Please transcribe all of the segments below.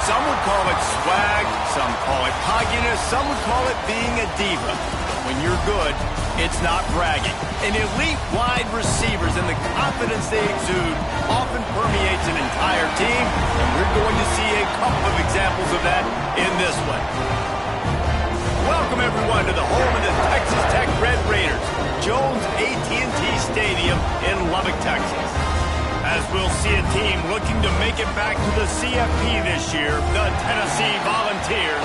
Some would call it swag, some call it cockiness, some would call it being a diva. But when you're good, it's not bragging. An elite wide receivers and the confidence they exude often permeates an entire team, and we're going to see a couple of examples of that in this one. Welcome, everyone, to the home of the Texas Tech Red Raiders, Jones AT&T Stadium in Lubbock, Texas. As we'll see a team looking to make it back to the CFP this year, the Tennessee Volunteers,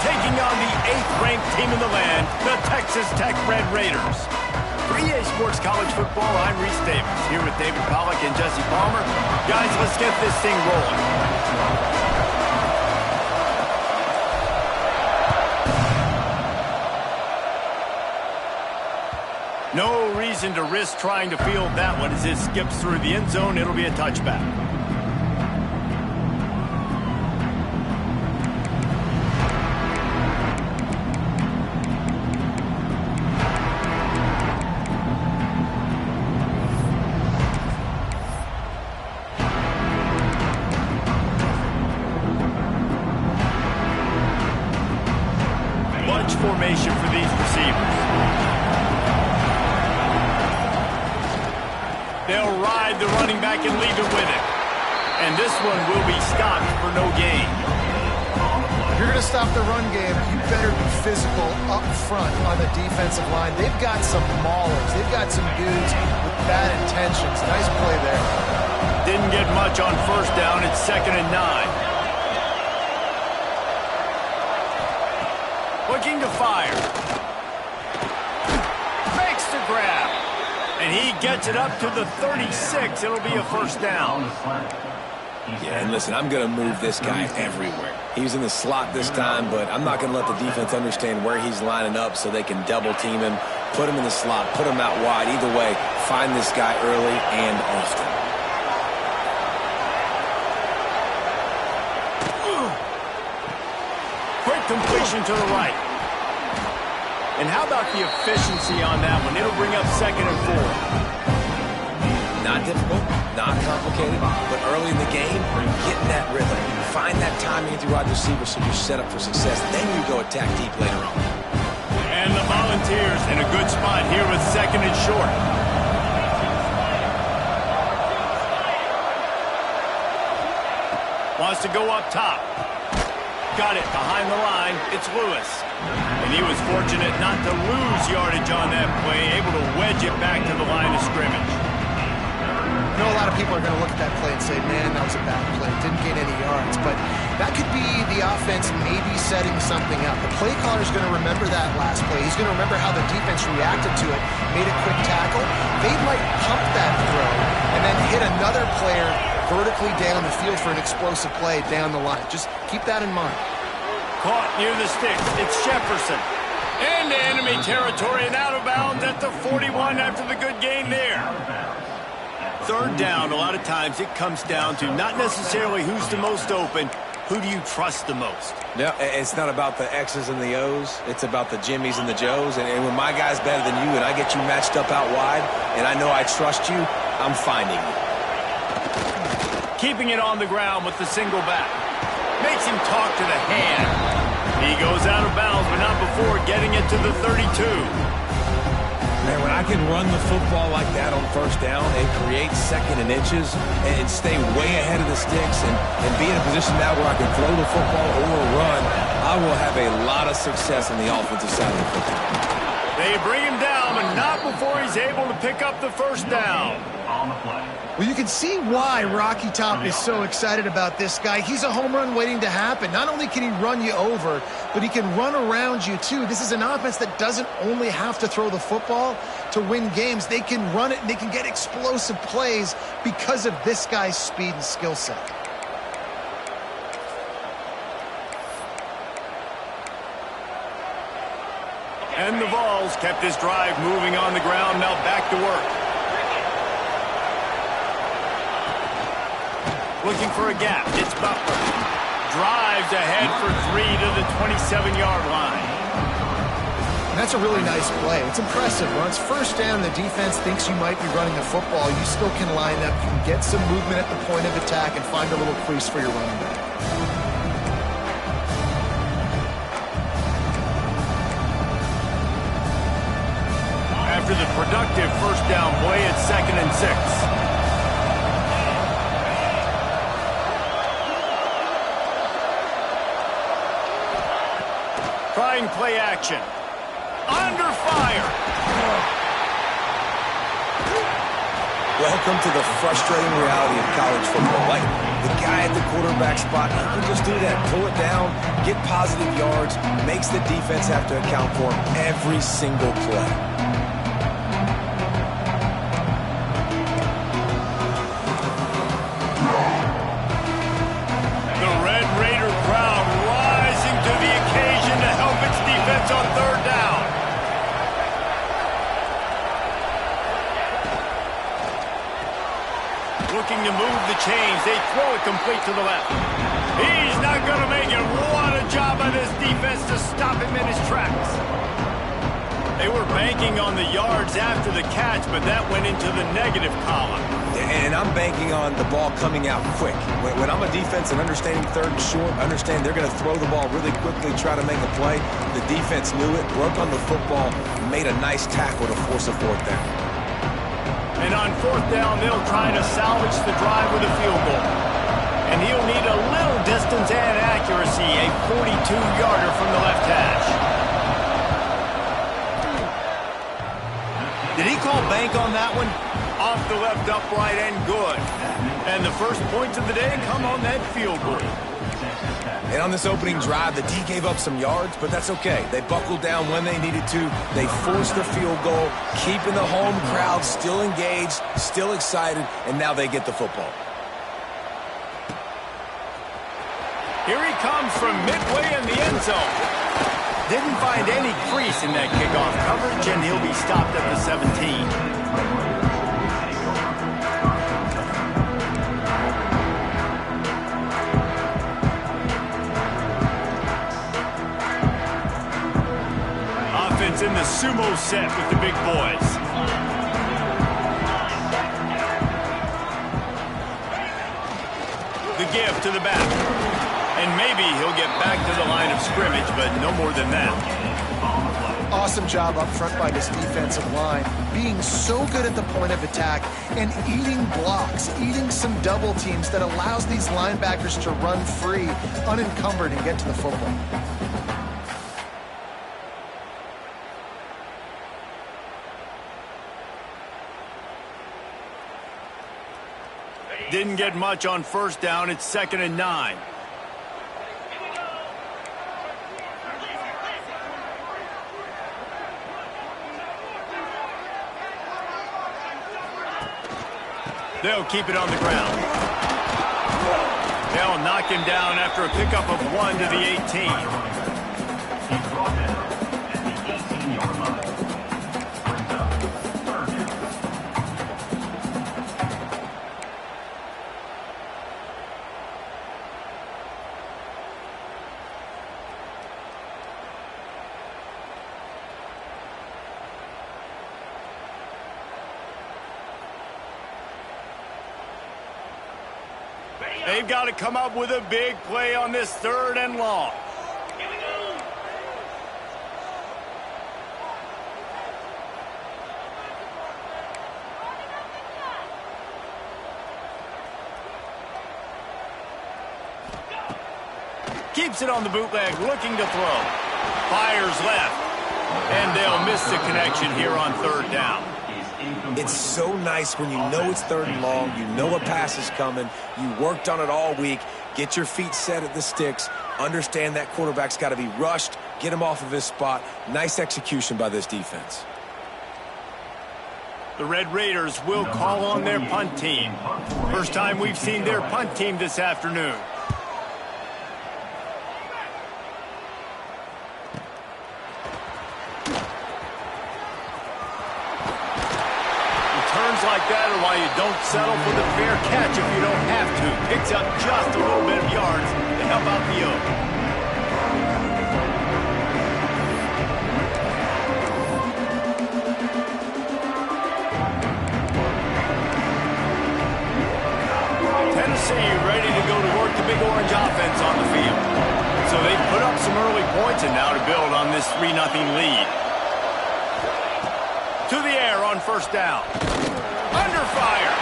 taking on the 8th-ranked team in the land, the Texas Tech Red Raiders. For EA Sports College Football, I'm Reese Davis, here with David Pollack and Jesse Palmer. Guys, let's get this thing rolling. No reason to risk trying to field that one as it skips through the end zone. It'll be a touchback. Bunch formation for these receivers. They'll ride the running back and leave it with him. And this one will be stopped for no gain. If you're going to stop the run game, you better be physical up front on the defensive line. They've got some maulers. They've got some dudes with bad intentions. Nice play there. Didn't get much on first down. It's 2nd and 9. Looking to fire. Makes the grab. And he gets it up to the 36. It'll be a first down. Yeah, and listen, I'm going to move this guy everywhere. He's in the slot this time, but I'm not going to let the defense understand where he's lining up so they can double team him, put him in the slot, put him out wide. Either way, find this guy early and often. Quick completion to the right. And how about the efficiency on that one? It'll bring up 2nd and 4. Not difficult, not complicated, but early in the game, get in that rhythm. Find that timing with your wide receiver so you're set up for success. Then you go attack deep later on. And the Volunteers in a good spot here with 2nd and short. Wants to go up top. Got it behind the line. It's Lewis. And he was fortunate not to lose yardage on that play, able to wedge it back to the line of scrimmage. I know a lot of people are going to look at that play and say, man, that was a bad play. Didn't gain any yards. But that could be the offense maybe setting something up. The play caller is going to remember that last play. He's going to remember how the defense reacted to it, made a quick tackle. They might pump that throw and then hit another player vertically down the field for an explosive play down the line. Just keep that in mind. Caught near the sticks. It's Jefferson. Into enemy territory and out of bounds at the 41 after the good gain there. Third down, a lot of times it comes down to not necessarily who's the most open, who do you trust the most? No, it's not about the X's and the O's. It's about the Jimmys and the Joes. And when my guy's better than you and I get you matched up out wide and I know I trust you, I'm finding you. Keeping it on the ground with the single back. Makes him talk to the hand. He goes out of bounds, but not before getting it to the 32. Man, when I can run the football like that on first down and create second and inches and stay way ahead of the sticks and be in a position now where I can throw the football or run, I will have a lot of success on the offensive side of the football. They bring him down, but not before he's able to pick up the first down. Well, you can see why Rocky Top is so excited about this guy. He's a home run waiting to happen. Not only can he run you over, but he can run around you too. This is an offense that doesn't only have to throw the football to win games. They can run it and they can get explosive plays because of this guy's speed and skill set. And the Vols kept this drive moving on the ground. Now back to work. Looking for a gap. It's Butler. Drives ahead for 3 to the 27-yard line. And that's a really nice play. It's impressive. When it's first down, the defense thinks you might be running the football. You still can line up. You can get some movement at the point of attack and find a little crease for your running back. After the productive first down play, it's 2nd and 6. Trying play action. Under fire. Welcome to the frustrating reality of college football. Like, the guy at the quarterback spot, he can just do that. Pull it down, get positive yards, makes the defense have to account for him every single play. On third down. Looking to move the chains. They throw it complete to the left. He's not going to make it. What a job by this defense to stop him in his tracks. They were banking on the yards after the catch, but that went into the negative column. And I'm banking on the ball coming out quick. When I'm a defense and understanding third and short, understand they're going to throw the ball really quickly, try to make a play. The defense knew it, broke on the football, made a nice tackle to force a fourth down. And on fourth down, they'll try to salvage the drive with a field goal. And he'll need a little distance and accuracy, a 42-yarder from the left hash. Did he call bank on that one? Off the left upright and good. And the first points of the day come on that field goal. And on this opening drive, the D gave up some yards, but that's okay. They buckled down when they needed to. They forced the field goal, keeping the home crowd still engaged, still excited, and now they get the football. Here he comes from midway in the end zone. Didn't find any crease in that kickoff coverage, and he'll be stopped at the 17. Offense in the sumo set with the big boys. The give to the back. And maybe he'll get back to the line of scrimmage, but no more than that. Awesome job up front by this defensive line, being so good at the point of attack and eating blocks, eating some double teams that allows these linebackers to run free, unencumbered, and get to the football. Didn't get much on first down. It's 2nd and 9. They'll keep it on the ground. They'll knock him down after a pickup of 1 to the 18. They've got to come up with a big play on this 3rd and long. Keeps it on the bootleg, looking to throw. Fires left. And they'll miss the connection here on 3rd down. It's so nice when you know it's 3rd and long, you know a pass is coming, you worked on it all week, get your feet set at the sticks, understand that quarterback's got to be rushed, get him off of his spot. Nice execution by this defense. The Red Raiders will call on their punt team. First time we've seen their punt team this afternoon. Like that are why you don't settle for the fair catch if you don't have to. Picks up just a little bit of yards to help out the Oak. Tennessee ready to go to work the Big Orange offense on the field. So they put up some early points and now to build on this 3-0 lead. To the air on first down. Under fire.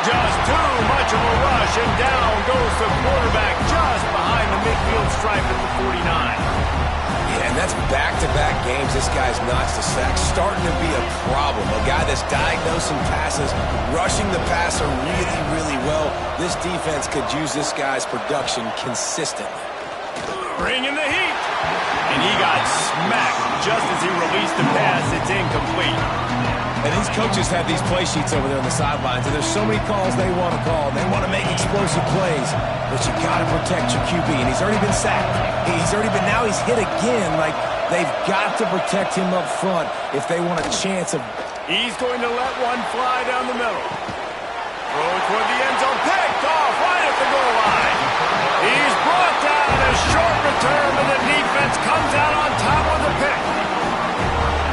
Just too much of a rush, and down goes the quarterback just behind the midfield stripe at the 49. Yeah, and that's back-to-back games this guy's notched a sack. Starting to be a problem. A guy that's diagnosing passes, rushing the passer really, really well. This defense could use this guy's production consistently. Bringing the heat. And he got smacked just as he released the pass. It's incomplete. And these coaches have these play sheets over there on the sidelines, and there's so many calls they want to call. They want to make explosive plays, but you got to protect your QB, and he's already been sacked. Now he's hit again. Like, they've got to protect him up front if they want a chance of... He's going to let one fly down the middle. Throw toward the end zone, picked off right at the goal line. He's brought down a short return, and the defense comes out on top of the pick.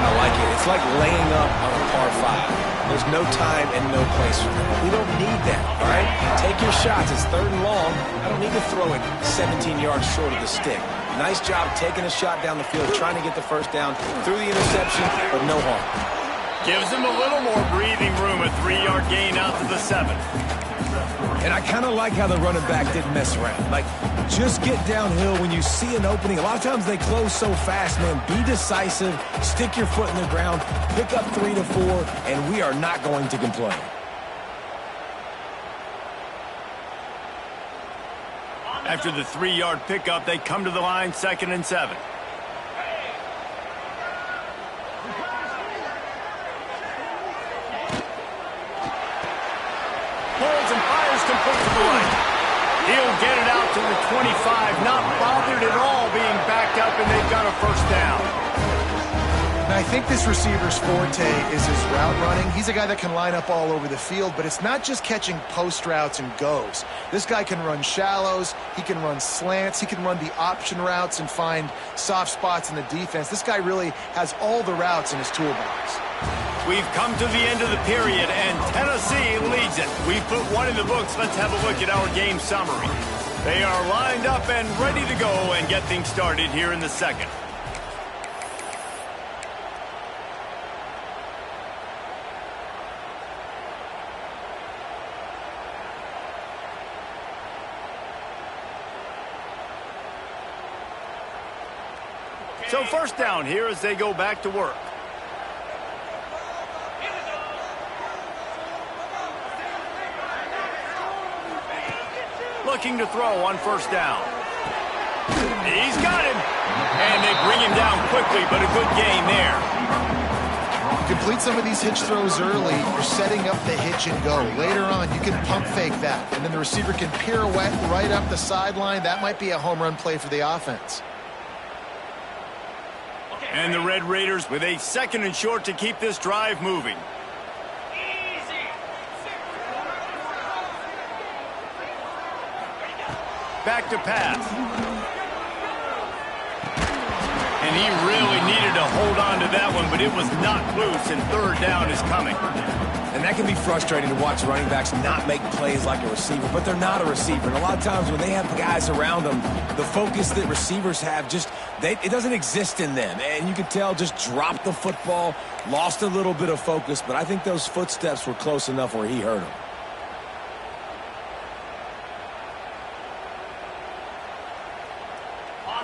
I like it. It's like laying up on a par 5. There's no time and no place for that. We don't need that, all right? Take your shots. It's 3rd and long. I don't need to throw it 17 yards short of the stick. Nice job taking a shot down the field, trying to get the first down through the interception, but no harm. Gives him a little more breathing room, a 3-yard gain out to the 7. And I kind of like how the running back didn't mess around. Like, just get downhill when you see an opening. A lot of times they close so fast, man. Be decisive, stick your foot in the ground, pick up 3 to 4, and we are not going to complain. After the 3-yard pickup, they come to the line, 2nd and 7. Holds and fires complete to the right. He'll get it out to the 25, not bothered at all being backed up, and they've got a first down. Now, I think this receiver's forte is his route running. He's a guy that can line up all over the field, but it's not just catching post routes and goes. This guy can run shallows, he can run slants, he can run the option routes and find soft spots in the defense. This guy really has all the routes in his toolbox. We've come to the end of the period, and Tennessee leads it. We put one in the books. Let's have a look at our game summary. They are lined up and ready to go and get things started here in the second. So first down here as they go back to work. Looking to throw on first down. He's got him. And they bring him down quickly, but a good gain there. Complete some of these hitch throws early. You're setting up the hitch and go. Later on, you can pump fake that, and then the receiver can pirouette right up the sideline. That might be a home run play for the offense. And the Red Raiders with a 2nd and short to keep this drive moving. Back to pass. And he really needed to hold on to that one, but it was knocked loose, and third down is coming. And that can be frustrating to watch running backs not make plays like a receiver, but they're not a receiver. And a lot of times when they have guys around them, the focus that receivers have it doesn't exist in them. And you can tell just dropped the football, lost a little bit of focus, but I think those footsteps were close enough where he hurt him.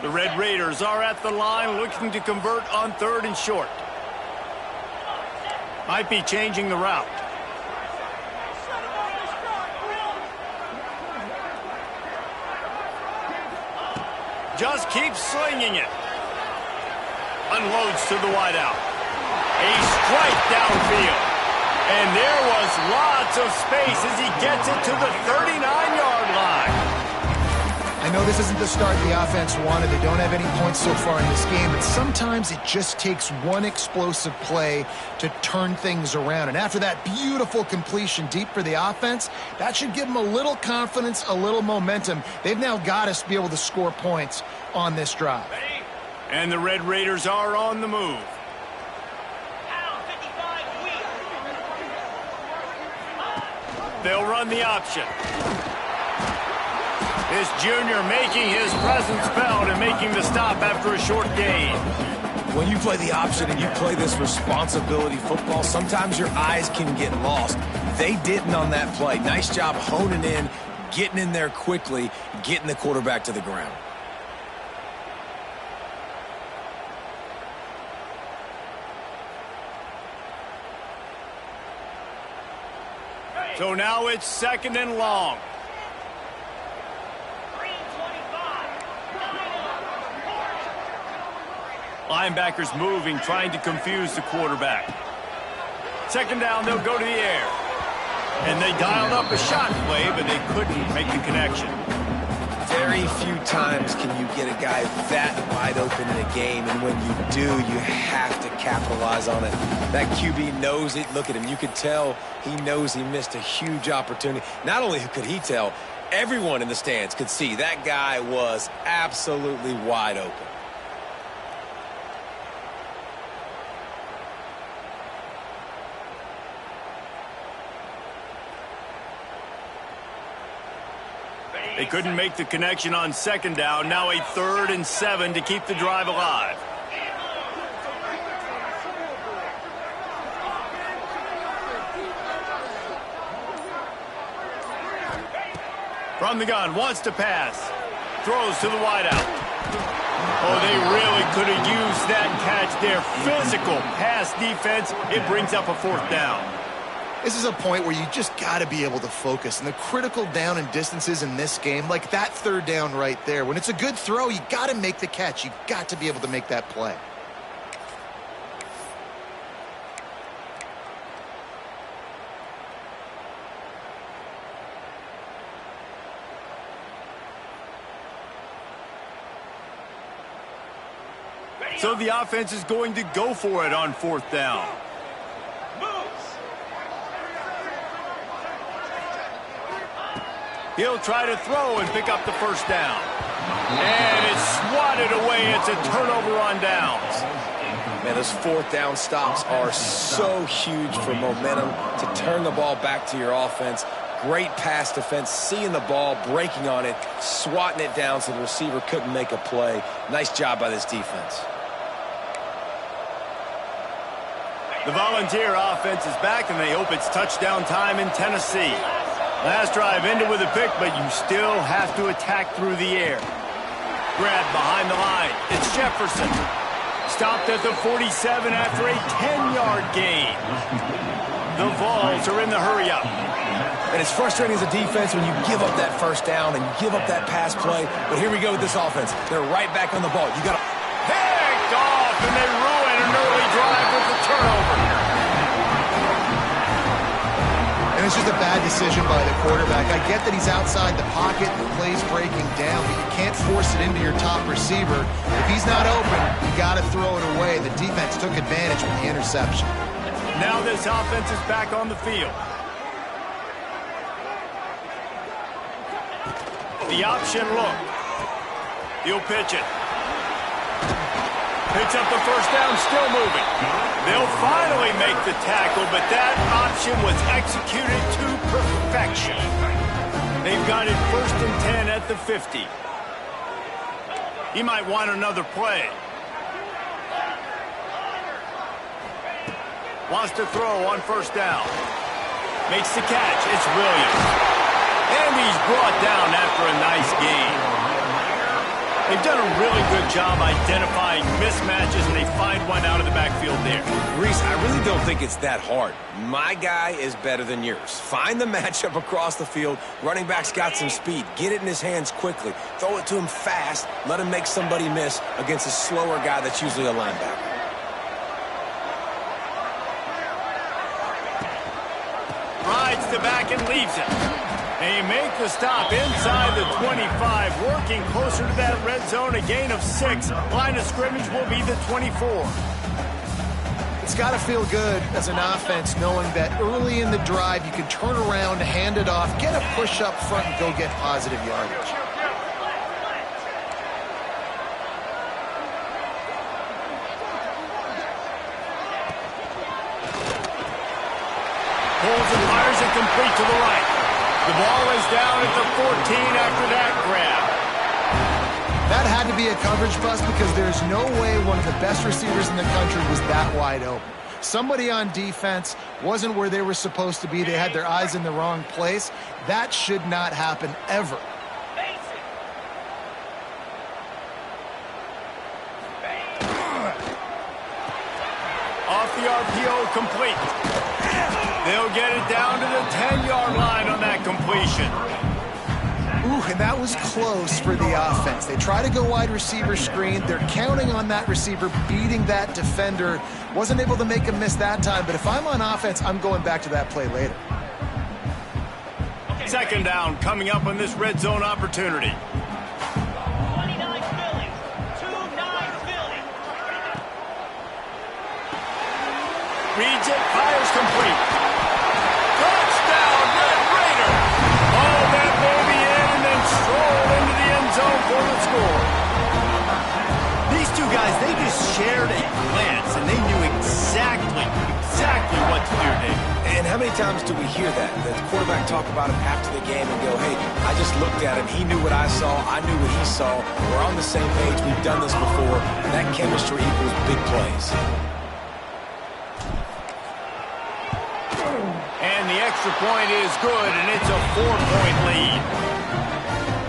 The Red Raiders are at the line looking to convert on 3rd and short. Might be changing the route. Just keeps slinging it. Unloads to the wideout. A strike downfield. And there was lots of space as he gets it to the 39-yard line. I know this isn't the start the offense wanted. They don't have any points so far in this game, but sometimes it just takes one explosive play to turn things around. And after that beautiful completion deep for the offense, that should give them a little confidence, a little momentum. They've now got us to be able to score points on this drive. And the Red Raiders are on the move. They'll run the option. This junior making his presence felt and making the stop after a short gain. When you play the option and you play this responsibility football, sometimes your eyes can get lost. They didn't on that play. Nice job honing in, getting in there quickly, getting the quarterback to the ground. So now it's 2nd and long. Linebackers moving, trying to confuse the quarterback. 2nd down, they'll go to the air. And they dialed up a shot play, but they couldn't make the connection. Very few times can you get a guy that wide open in a game, and when you do, you have to capitalize on it. That QB knows it. Look at him. You could tell he knows he missed a huge opportunity. Not only could he tell, everyone in the stands could see that guy was absolutely wide open. They couldn't make the connection on 2nd down. Now a 3rd and 7 to keep the drive alive. From the gun, wants to pass. Throws to the wideout. Oh, they really could have used that catch there. Physical pass defense. It brings up a 4th down. This is a point where you just got to be able to focus. And the critical down and distances in this game, like that 3rd down right there, when it's a good throw, you got to make the catch. You got to be able to make that play. So the offense is going to go for it on 4th down. He'll try to throw and pick up the 1st down. And it's swatted away. It's a turnover on downs. Man, those 4th down stops are so huge for momentum to turn the ball back to your offense. Great pass defense, seeing the ball, breaking on it, swatting it down so the receiver couldn't make a play. Nice job by this defense. The Volunteer offense is back, and they hope it's touchdown time in Tennessee. Last drive ended with a pick, but you still have to attack through the air. Grab behind the line. It's Jefferson. Stopped at the 47 after a 10-yard gain. The Vols are in the hurry-up. And it's frustrating as a defense when you give up that first down and give up that pass play. But here we go with this offense. They're right back on the ball. You got to picked off, and they ruin an early drive with the turnover. And it's just a bad decision by the quarterback. I get that he's outside the pocket, the play's breaking down, but you can't force it into your top receiver. If he's not open, you got to throw it away. The defense took advantage with the interception. Now this offense is back on the field. The option look. He'll pitch it. Picks up the first down, still moving. They'll finally make the tackle, but that option was executed to perfection. They've got it 1st and 10 at the 50. He might want another play. Wants to throw on first down. Makes the catch. It's Williams. And he's brought down after a nice gain. They've done a really good job identifying mismatches, and they find one out of the backfield there. Reese, I really don't think it's that hard. My guy is better than yours. Find the matchup across the field. Running back's got some speed. Get it in his hands quickly. Throw it to him fast. Let him make somebody miss against a slower guy that's usually a linebacker. Rides the back and leaves it. They make the stop inside the 25, working closer to that red zone, a gain of 6. Line of scrimmage will be the 24. It's got to feel good as an offense knowing that early in the drive you can turn around, hand it off, get a push up front, and go get positive yardage. Pulls and fires it complete to the right. The ball is down at the 14 after that grab. That had to be a coverage bust because there's no way one of the best receivers in the country was that wide open. Somebody on defense wasn't where they were supposed to be. They had their eyes in the wrong place. That should not happen ever. Off the RPO, complete. They'll get it down to the 10-yard line on that completion. Ooh, and that was close for the offense. They try to go wide receiver screen. They're counting on that receiver beating that defender. Wasn't able to make a miss that time, but if I'm on offense, I'm going back to that play later. Second down coming up on this red zone opportunity. Reads it, fires complete. Touchdown, Red Raider! Oh, that baby in and then strolled into the end zone for the score. These two guys, they just shared a glance, and they knew exactly what to do, Dave. And how many times do we hear that? The quarterback talk about him after the game and go, hey, I just looked at him. He knew what I saw. I knew what he saw. We're on the same page. We've done this before. That chemistry equals big plays. And the extra point is good, and it's a 4-point lead.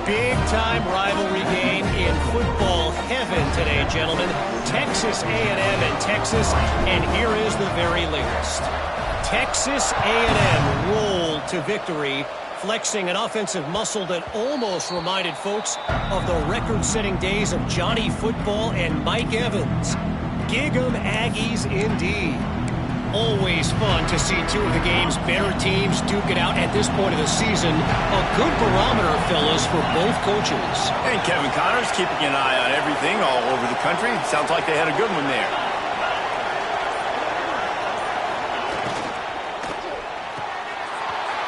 Big-time rivalry game in football heaven today, gentlemen. Texas A&M and Texas, and here is the very latest. Texas A&M rolled to victory, flexing an offensive muscle that almost reminded folks of the record-setting days of Johnny Football and Mike Evans. Gig 'em Aggies indeed. Always fun to see two of the game's better teams duke it out at this point of the season. A good barometer, fellas, for both coaches. And Kevin Connors keeping an eye on everything all over the country. Sounds like they had a good one there.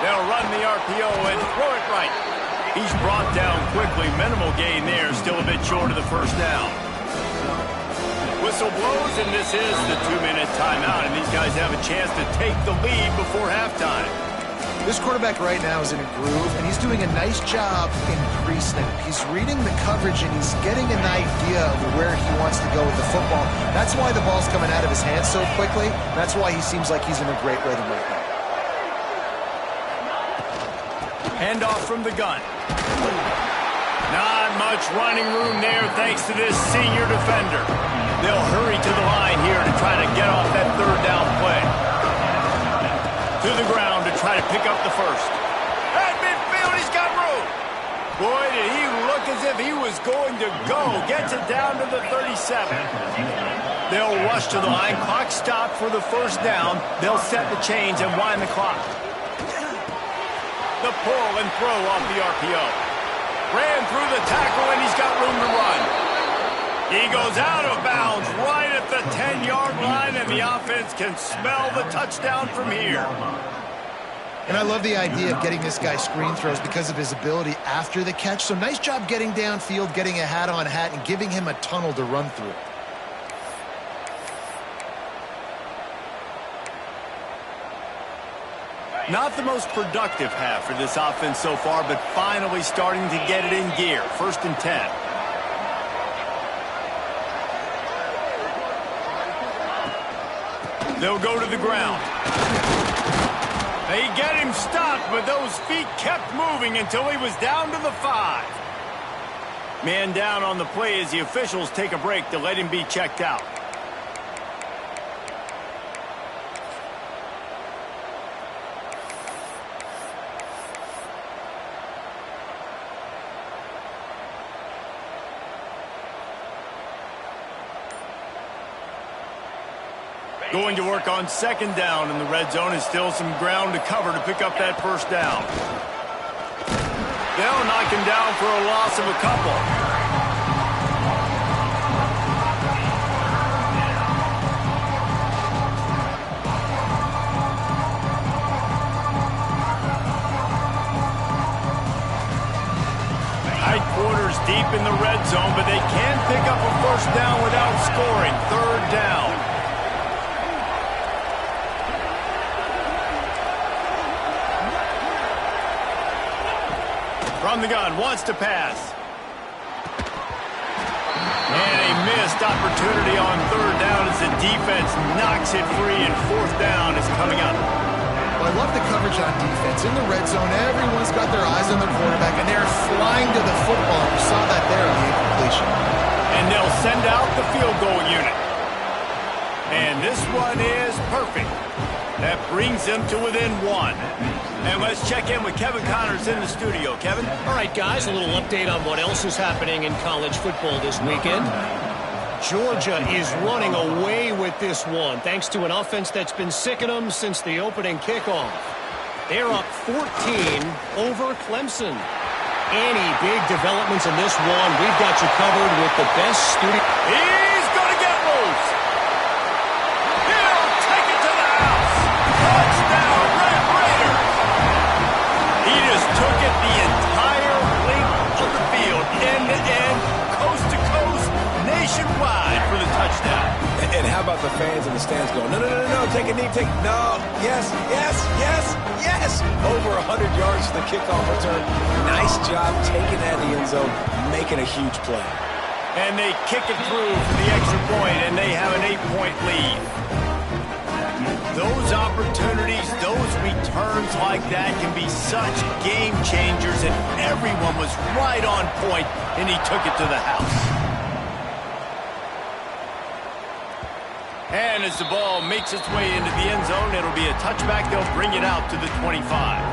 They'll run the RPO and throw it right. He's brought down quickly. Minimal gain there. Still a bit short of the first down. Whistle blows, and this is the 2-minute timeout, and these guys have a chance to take the lead before halftime. This quarterback right now is in a groove, and he's doing a nice job in pre-snap. He's reading the coverage, and he's getting an idea of where he wants to go with the football. That's why the ball's coming out of his hands so quickly. That's why he seems like he's in a great rhythm right now. Handoff from the gun. Not much much running room there thanks to this senior defender. They'll hurry to the line here to try to get off that third down play. To the ground to try to pick up the first. At midfield, he's got room. Boy, did he look as if he was going to go. Gets it down to the 37. They'll rush to the line. Clock stopped for the first down. They'll set the chains and wind the clock. The pull and throw off the RPO. Ran through the tackle, and he's got room to run. He goes out of bounds right at the 10-yard line, and the offense can smell the touchdown from here. And I love the idea of getting this guy screen throws because of his ability after the catch. So nice job getting downfield, getting a hat-on-hat, and giving him a tunnel to run through. Not the most productive half for this offense so far, but finally starting to get it in gear. 1st and 10. They'll go to the ground. They get him stopped, but those feet kept moving until he was down to the 5. Man down on the play as the officials take a break to let him be checked out. Going to work on 2nd down in the red zone, and still some ground to cover to pick up that first down. They'll knock him down for a loss of a couple. Tight quarters deep in the red zone, but they can pick up a first down without scoring. 3rd down. From the gun, wants to pass. And a missed opportunity on 3rd down as the defense knocks it free, and 4th down is coming up. Well, I love the coverage on defense. In the red zone, everyone's got their eyes on the quarterback, and they're flying to the football. We saw that there on the incompletion. And they'll send out the field goal unit. And this one is perfect. That brings them to within 1. And let's check in with Kevin Connors in the studio. Kevin? All right, guys, a little update on what else is happening in college football this weekend. Georgia is running away with this one, thanks to an offense that's been sicking them since the opening kickoff. They're up 14 over Clemson. Any big developments in this one, we've got you covered with the best studio. He's going to get loose. He'll take it to the house. Touchdown, Red Raiders. He just took it the entire length of the field, end-to-end, coast-to-coast, nationwide for the touchdown. And how about the fans in the stands going, no, no, no, no, take a knee, no, yes, yes, yes, yes. Over 100 yards for the kickoff return. Nice job taking that in the end zone, making a huge play. And they kick it through for the extra point, and they have an 8-point lead. Those opportunities, those returns like that can be such game changers, and everyone was right on point, and he took it to the house. And as the ball makes its way into the end zone, it'll be a touchback. They'll bring it out to the 25.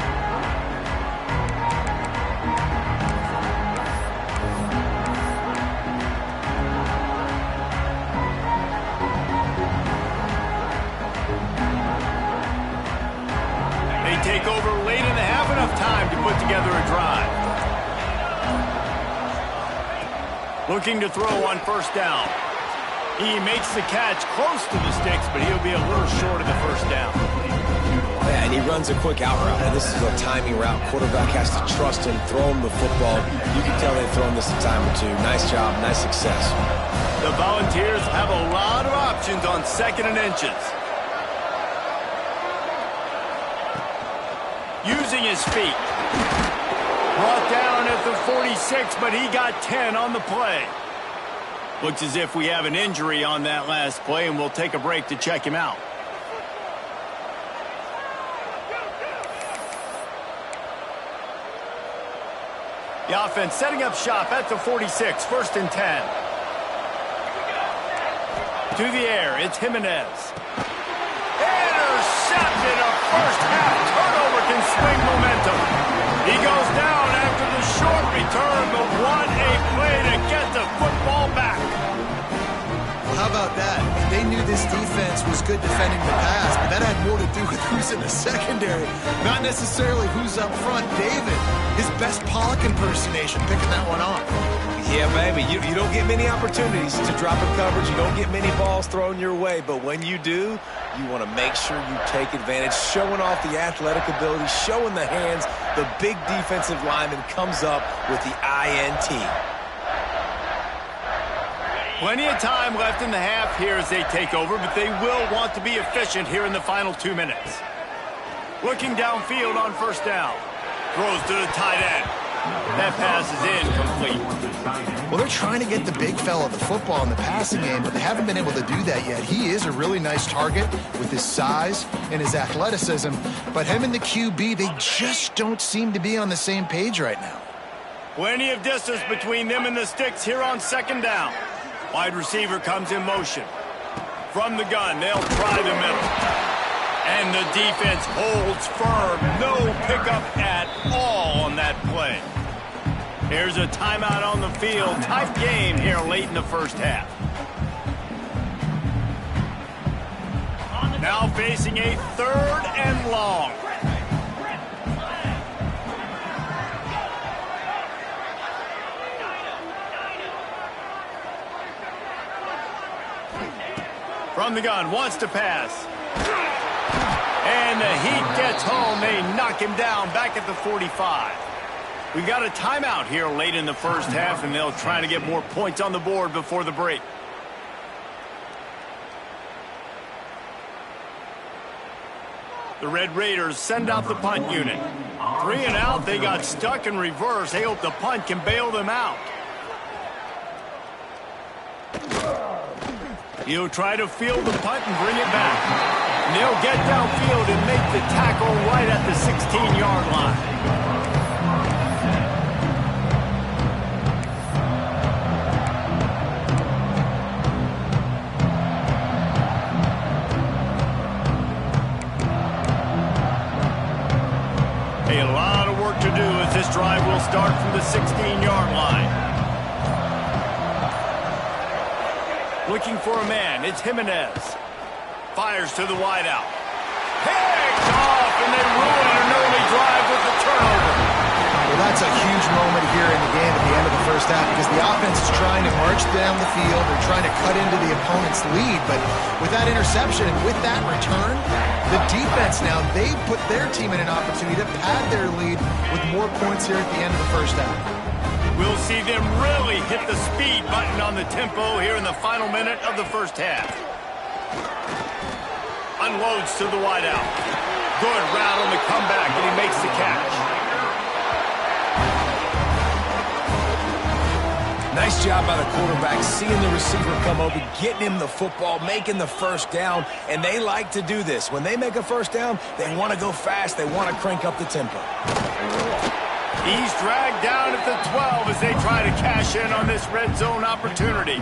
Take over late in the half, enough time to put together a drive. Looking to throw on 1st down. He makes the catch close to the sticks, but he'll be a little short of the 1st down. Yeah, and he runs a quick out route. And this is a timing route. Quarterback has to trust him, throw him the football. You can tell they've thrown this a time or two. Nice job, nice success. The Volunteers have a lot of options on 2nd and inches. Using his feet. Brought down at the 46, but he got 10 on the play. Looks as if we have an injury on that last play, and we'll take a break to check him out. The offense setting up shop at the 46, 1st and 10. To the air, it's Jimenez. Intercepted. A first-half turnover can swing momentum. He goes down after the short return, but what a play to get the football back. Well, how about that? They knew this defense was good defending the pass, but that had more to do with who's in the secondary, not necessarily who's up front. David, his best Pollock impersonation, picking that one off. Yeah, baby, you don't get many opportunities to drop a coverage. You don't get many balls thrown your way, but when you do, you want to make sure you take advantage, showing off the athletic ability, showing the hands. The big defensive lineman comes up with the INT. Plenty of time left in the half here as they take over, but they will want to be efficient here in the final 2 minutes. Looking downfield on 1st down. Throws to the tight end. That pass is incomplete. Well, they're trying to get the big fella the football in the passing game, but they haven't been able to do that yet. He is a really nice target with his size and his athleticism, but him and the QB, they just don't seem to be on the same page right now. Plenty of distance between them and the sticks here on 2nd down. Wide receiver comes in motion. From the gun, they'll try the middle. And the defense holds firm. No pickup at all on that play. Here's a timeout on the field. Tight game here late in the 1st half. Now facing a 3rd and long. From the gun, wants to pass. And the heat gets home. They knock him down back at the 45. We've got a timeout here late in the 1st half, and they'll try to get more points on the board before the break. The Red Raiders send out the punt unit. 3 and out, they got stuck in reverse. They hope the punt can bail them out. He'll try to field the punt and bring it back. And they'll get downfield and make the tackle right at the 16-yard line. A lot of work to do as this drive will start from the 16-yard line. Looking for a man, it's Jimenez. Fires to the wideout. Picked off, and they ruin an early drive with the turnover. Well, that's a huge moment here in the game at the end of the 1st half because the offense is trying to march down the field. They're trying to cut into the opponent's lead, but with that interception and with that return, the defense now, they put their team in an opportunity to pad their lead with more points here at the end of the 1st half. We'll see them really hit the speed button on the tempo here in the final minute of the 1st half. Unloads to the wideout. Good route on the comeback, and he makes the catch. Nice job by the quarterback, seeing the receiver come over, getting him the football, making the 1st down, and they like to do this. When they make a 1st down, they want to go fast. They want to crank up the tempo. He's dragged down at the 12 as they try to cash in on this red zone opportunity.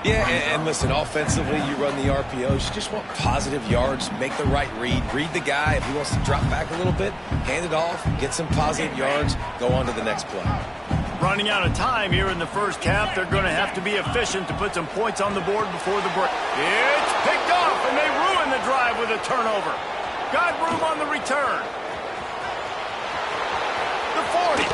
Yeah, and listen, offensively, you run the RPOs. You just want positive yards, make the right read the guy. If he wants to drop back a little bit, hand it off, get some positive yards, go on to the next play. Running out of time here in the 1st half, they're going to have to be efficient to put some points on the board before the break. It's picked off, and they ruin the drive with a turnover. Got room on the return. The 40.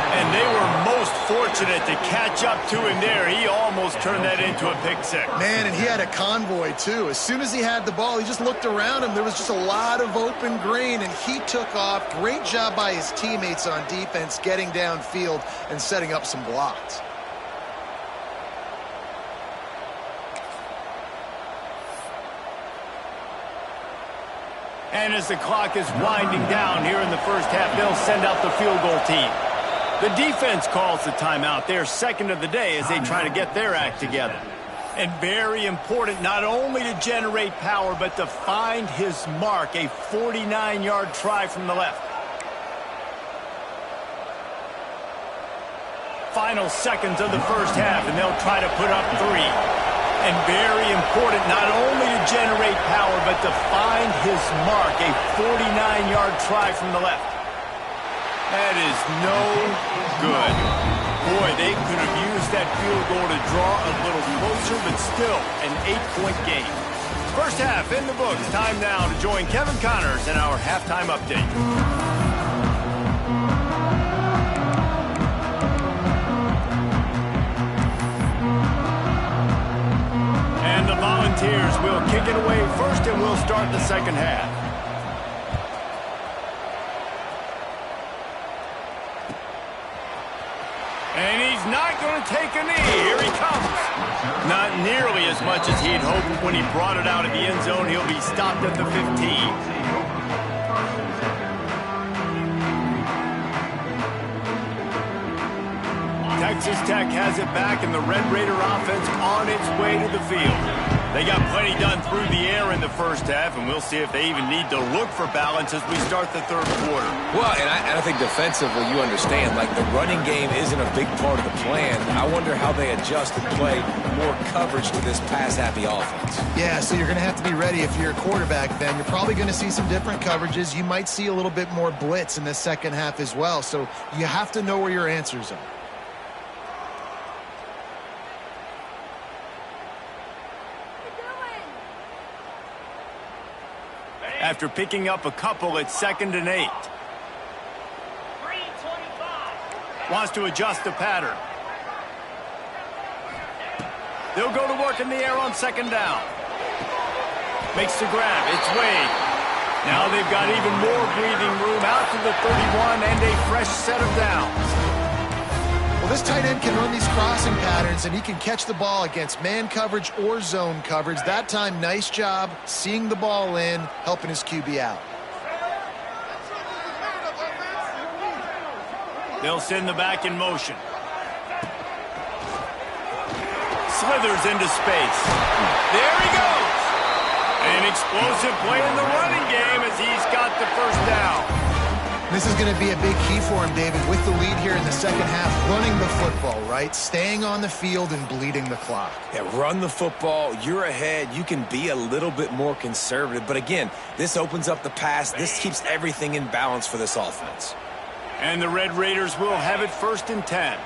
And they were most fortunate to catch up to him there. He almost turned that into a pick six. Man, and he had a convoy, too. As soon as he had the ball, he just looked around him. There was just a lot of open green, and he took off. Great job by his teammates on defense, getting downfield and setting up some blocks. And as the clock is winding down here in the 1st half, they'll send out the field goal team. The defense calls the timeout. They're second of the day as they try to get their act together. And very important not only to generate power, but to find his mark, a 49-yard try from the left. final seconds of the first half, and they'll try to put up 3. And very important, not only to generate power, but to find his mark, a 49-yard try from the left. That is no good. Boy, they could have used that field goal to draw a little closer, but still an 8-point game. First half in the books. Time now to join Kevin Connors in our halftime update. And the Volunteers will kick it away first, and we'll start the second half. And he's not going to take a knee. Here he comes. Not nearly as much as he'd hoped when he brought it out of the end zone. He'll be stopped at the 15. Texas Tech has it back, and the Red Raider offense on its way to the field. They got plenty done through the air in the first half, and we'll see if they even need to look for balance as we start the third quarter. Well, and I think defensively, you understand, like the running game isn't a big part of the plan. I wonder how they adjust and play more coverage to this pass-happy offense. Yeah, so you're going to have to be ready if you're a quarterback, Ben. You're probably going to see some different coverages. You might see a little bit more blitz in the second half as well, so you have to know where your answers are. After picking up a couple, it's 2nd and 8. Wants to adjust the pattern. They'll go to work in the air on 2nd down. Makes the grab. It's Wade. Now they've got even more breathing room out to the 31 and a fresh set of downs. Well, this tight end can run these crossing patterns, and he can catch the ball against man coverage or zone coverage. That time, nice job seeing the ball in, helping his QB out. They'll send the back in motion. Slithers into space. There he goes. An explosive play in the running game as he's got the first down. This is going to be a big key for him, David, with the lead here in the second half, running the football, right? Staying on the field and bleeding the clock. Yeah, run the football. You're ahead. You can be a little bit more conservative. But again, this opens up the pass. This keeps everything in balance for this offense. And the Red Raiders will have it 1st and 10.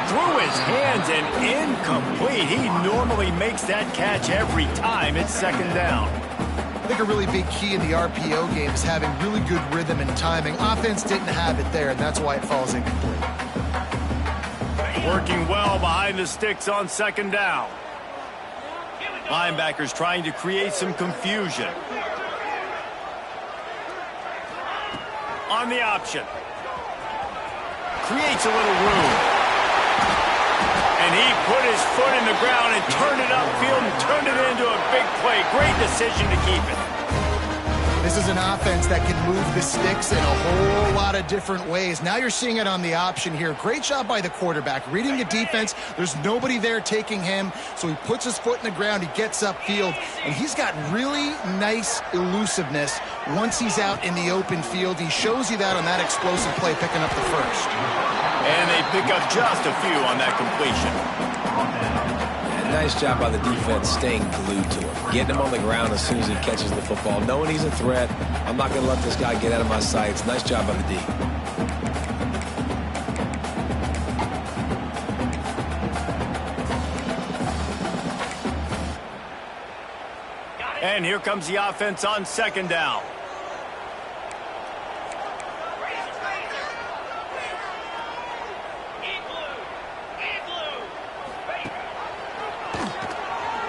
Through his hands and incomplete. He normally makes that catch every time. It's 2nd down. I think a really big key in the RPO game is having really good rhythm and timing. Offense didn't have it there, and that's why it falls incomplete. Working well behind the sticks on 2nd down. Linebackers trying to create some confusion. On the option. Creates a little room. And he put his foot in the ground and turned it upfield and turned it into a big play. Great decision to keep it. This is an offense that can move the sticks in a whole lot of different ways. Now you're seeing it on the option here. Great job by the quarterback. Reading the defense, there's nobody there taking him, so he puts his foot in the ground, he gets upfield, and he's got really nice elusiveness once he's out in the open field. He shows you that on that explosive play, picking up the first. And they pick up just a few on that completion. Nice job by the defense staying glued to him. Getting him on the ground as soon as he catches the football. Knowing he's a threat, I'm not going to let this guy get out of my sights. Nice job by the D. And here comes the offense on 2nd down.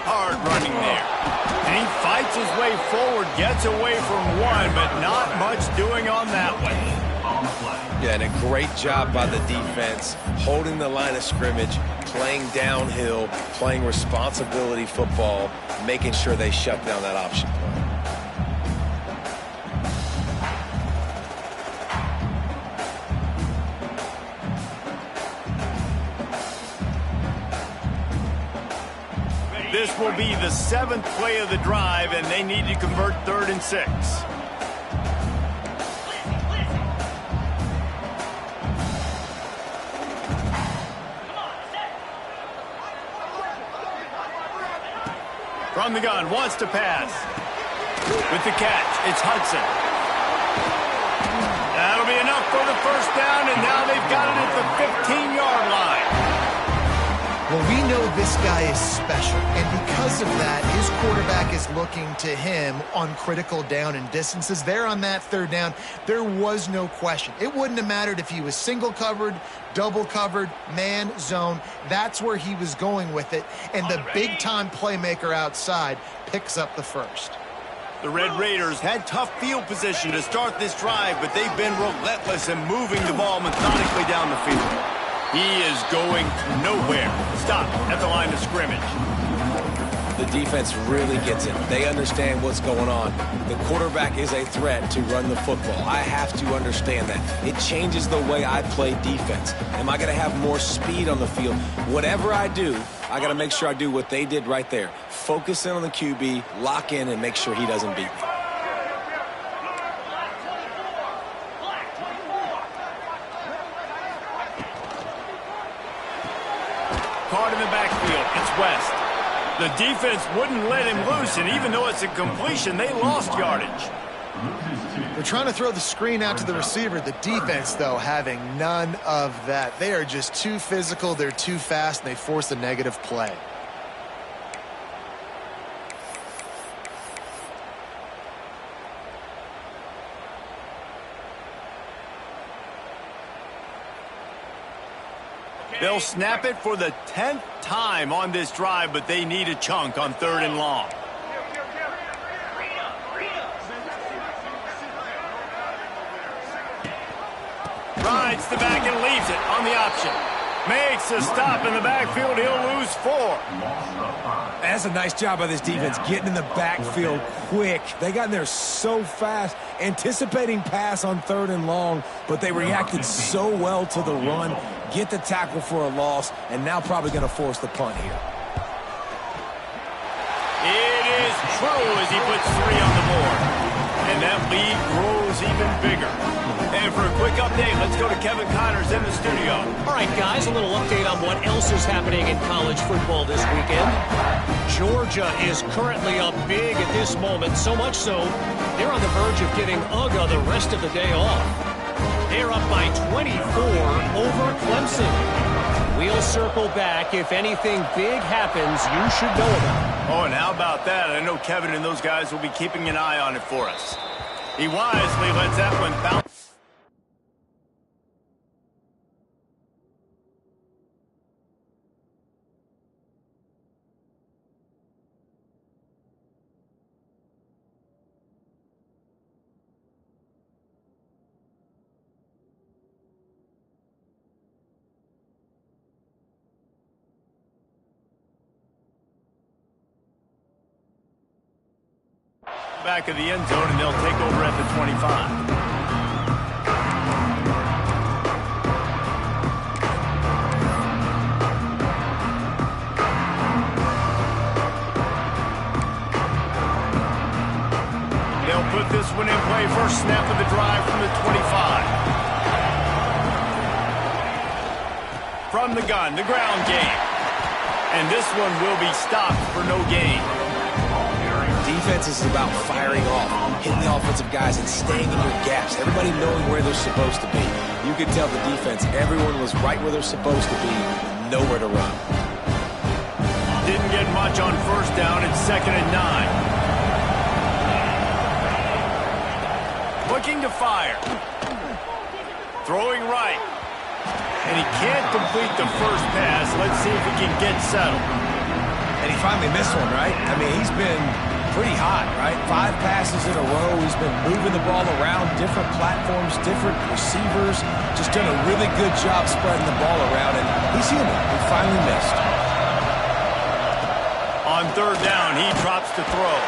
Hard running there. And he fights his way forward, gets away from one, but not much doing on that one. Yeah, and a great job by the defense, holding the line of scrimmage, playing downhill, playing responsibility football, making sure they shut down that option play. This will be the 7th play of the drive, and they need to convert 3rd and 6. From the gun, wants to pass. With the catch, it's Hudson. That'll be enough for the first down, and now they've got it at the 15-yard line. Well, we know this guy is special, and because of that, his quarterback is looking to him on critical down and distances. There on that 3rd down, there was no question. It wouldn't have mattered if he was single covered, double covered, man, zone. That's where he was going with it, and the big-time playmaker outside picks up the first. The Red Raiders had tough field position to start this drive, but they've been relentless in moving the ball methodically down the field. He is going nowhere. Stop at the line of scrimmage. The defense really gets it. They understand what's going on. The quarterback is a threat to run the football. I have to understand that. It changes the way I play defense. Am I going to have more speed on the field? Whatever I do, I got to make sure I do what they did right there. Focus in on the QB, lock in, and make sure he doesn't beat me. Caught in the backfield. It's West. The defense wouldn't let him loose, and even though it's a completion, they lost yardage. They're trying to throw the screen out to the receiver. The defense, though, having none of that. They are just too physical. They're too fast, and they force a negative play. They'll snap it for the 10th time on this drive, but they need a chunk on 3rd and long. Rides the back and leaves it on the option. Makes a stop in the backfield. He'll lose 4. That's a nice job by this defense, getting in the backfield quick. They got in there so fast, anticipating pass on 3rd and long, but they reacted so well to the run, get the tackle for a loss, and now probably going to force the punt here. It is true as he puts 3 on the board. And that lead grows even bigger. And for a quick update, let's go to Kevin Connors in the studio. All right, guys, a little update on what else is happening in college football this weekend. Georgia is currently up big at this moment, so much so they're on the verge of giving UGA the rest of the day off. They're up by 24 over Clemson. We'll circle back. If anything big happens, you should know about it. Oh, and how about that? I know Kevin and those guys will be keeping an eye on it for us. He wisely lets that one bounce. Back of the end zone, and they'll take over at the 25. They'll put this one in play. First snap of the drive from the 25. From the gun, the ground game. And this one will be stopped for no gain. Defense is about firing off, hitting the offensive guys and staying in your gaps. Everybody knowing where they're supposed to be. You could tell the defense, everyone was right where they're supposed to be, nowhere to run. Didn't get much on first down. It's 2nd and 9. Looking to fire. Throwing right. And he can't complete the first pass. Let's see if he can get settled. And he finally missed one, right? I mean, he's been pretty hot, right? 5 passes in a row. He's been moving the ball around, different platforms, different receivers. Just done a really good job spreading the ball around, and he's human. He finally missed. On 3rd down, he drops to throw.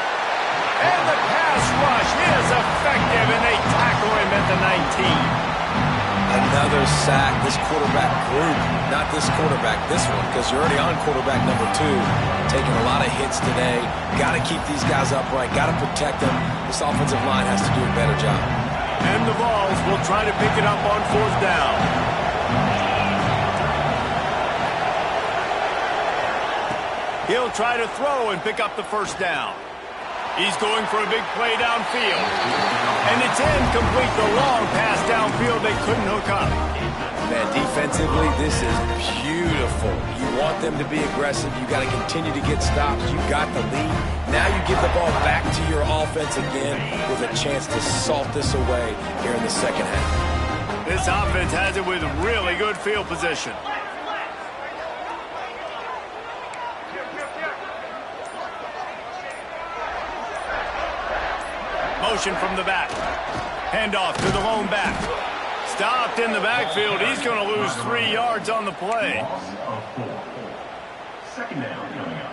And the pass rush is effective, and they tackle him at the 19. Another sack. This quarterback group, not this quarterback, this one, because you're already on quarterback number 2. Taking a lot of hits today. Got to keep these guys upright. Got to protect them. This offensive line has to do a better job. And the Vols will try to pick it up on 4th down. He'll try to throw and pick up the 1st down. He's going for a big play downfield. And it's incomplete. The long pass downfield they couldn't hook up. Man, defensively, this is beautiful. You want them to be aggressive. You got to continue to get stops. You got the lead. Now you give the ball back to your offense again with a chance to salt this away here in the second half. This offense has it with really good field position. Motion from the back. Handoff to the lone back. Stopped in the backfield. He's going to lose 3 yards on the play. Second down coming up.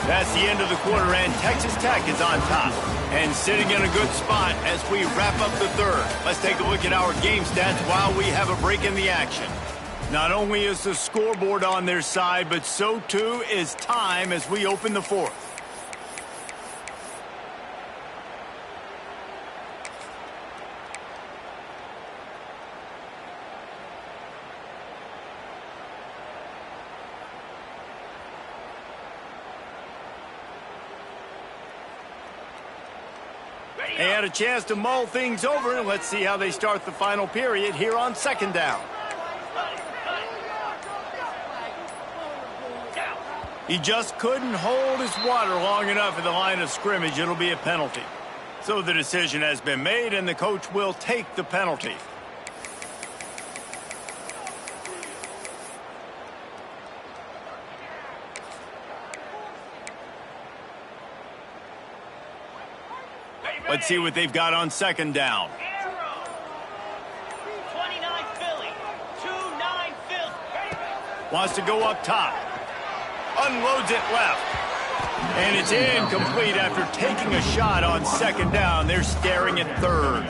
That's the end of the quarter, and Texas Tech is on top and sitting in a good spot as we wrap up the 3rd. Let's take a look at our game stats while we have a break in the action. Not only is the scoreboard on their side, but so too is time as we open the 4th. They had a chance to mull things over, and let's see how they start the final period here on 2nd down. He just couldn't hold his water long enough in the line of scrimmage. It'll be a penalty. So the decision has been made, and the coach will take the penalty. Let's see what they've got on 2nd down. 29 Philly. 2-9 Philly. Wants to go up top. Unloads it left. And it's incomplete after taking a shot on 2nd down. They're staring at 3rd.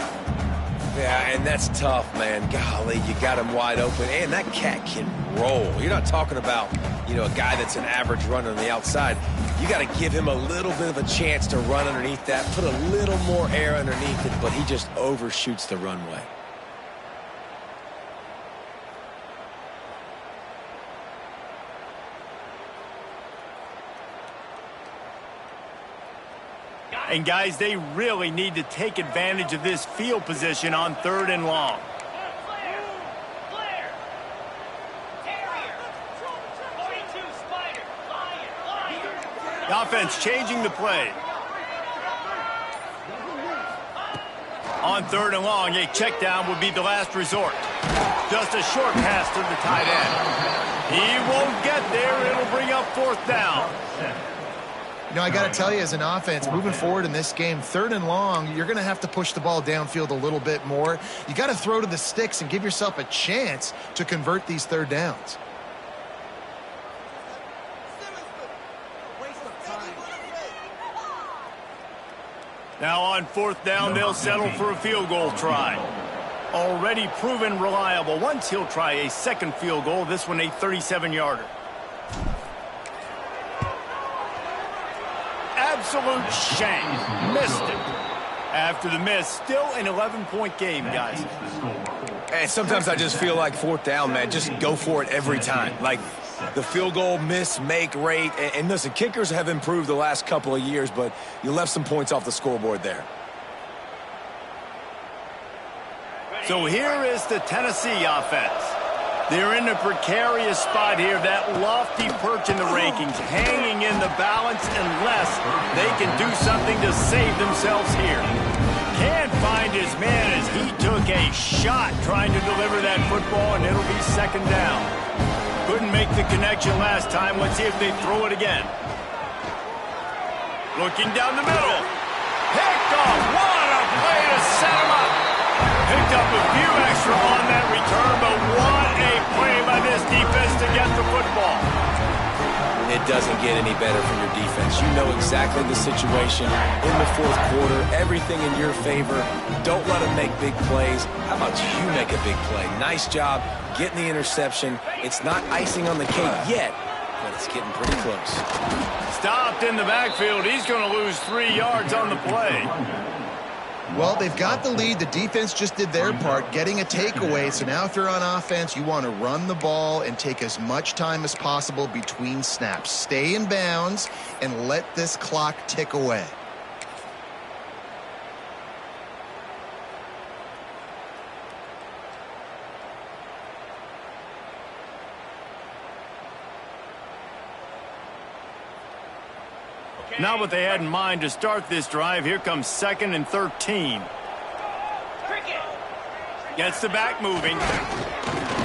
Yeah, and that's tough, man. Golly, you got him wide open. And that cat can roll. You're not talking about, a guy that's an average runner on the outside. You got to give him a little bit of a chance to run underneath that, put a little more air underneath it, but he just overshoots the runway. And guys, they really need to take advantage of this field position on 3rd and long. The offense changing the play. On 3rd and long, a check down would be the last resort. Just a short pass to the tight end. He won't get there. It'll bring up 4th down. I got to tell you, as an offense, moving forward in this game, 3rd and long, you're going to have to push the ball downfield a little bit more. You got to throw to the sticks and give yourself a chance to convert these 3rd downs. Now on 4th down, they'll settle for a field goal try. Already proven reliable. Once he'll try a 2nd field goal, this one a 37-yarder. Absolute shame. Missed it. After the miss, still an 11-point game, guys. And sometimes I just feel like 4th down, man, just go for it every time. Like the field goal miss-make rate. And listen, kickers have improved the last couple of years, but you left some points off the scoreboard there. So here is the Tennessee offense. They're in a precarious spot here, that lofty perch in the rankings, hanging in the balance unless they can do something to save themselves here. Can't find his man as he took a shot trying to deliver that football, and it'll be 2nd down. Couldn't make the connection last time. Let's see if they throw it again. Looking down the middle. Picked off. What a play to set him up. Picked up a few extra on that return, but what a play by this defense to get the football. It doesn't get any better from your defense. You know exactly the situation in the fourth quarter, everything in your favor. Don't let them make big plays. How about you make a big play? Nice job getting the interception. It's not icing on the cake yet, but it's getting pretty close. Stopped in the backfield. He's going to lose 3 yards on the play. Well, they've got the lead. The defense just did their part, getting a takeaway. So now if you're on offense, you want to run the ball and take as much time as possible between snaps. Stay in bounds and let this clock tick away. Not what they had in mind to start this drive. Here comes 2nd and 13. Gets the back moving.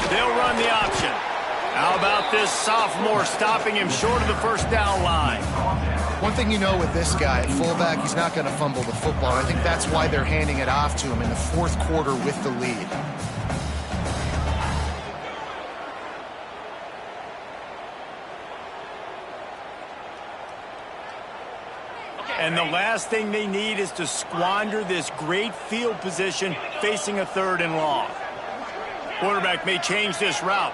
They'll run the option. How about this sophomore stopping him short of the first down line? One thing you know with this guy, at fullback, he's not going to fumble the football. I think that's why they're handing it off to him in the fourth quarter with the lead. And the last thing they need is to squander this great field position facing a 3rd and long. Quarterback may change this route.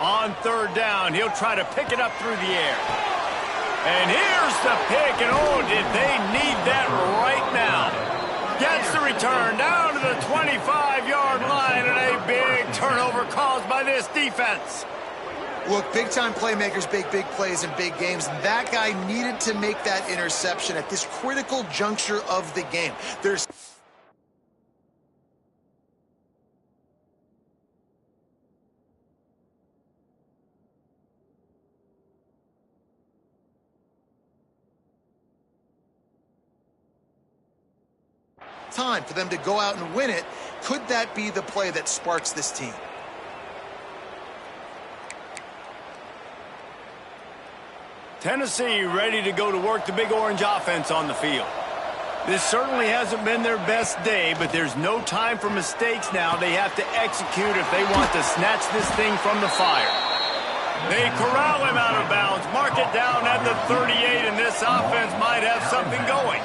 On 3rd down, he'll try to pick it up through the air. And here's the pick, and oh, did they need that right now. Gets the return down to the 25-yard line, and a big turnover caused by this defense. Look, big-time playmakers make big plays in big games. That guy needed to make that interception at this critical juncture of the game. There's time for them to go out and win it. Could that be the play that sparks this team? Tennessee ready to go to work the Big Orange offense on the field. This certainly hasn't been their best day, but there's no time for mistakes now. They have to execute if they want to snatch this thing from the fire. They corral him out of bounds, mark it down at the 38, and this offense might have something going.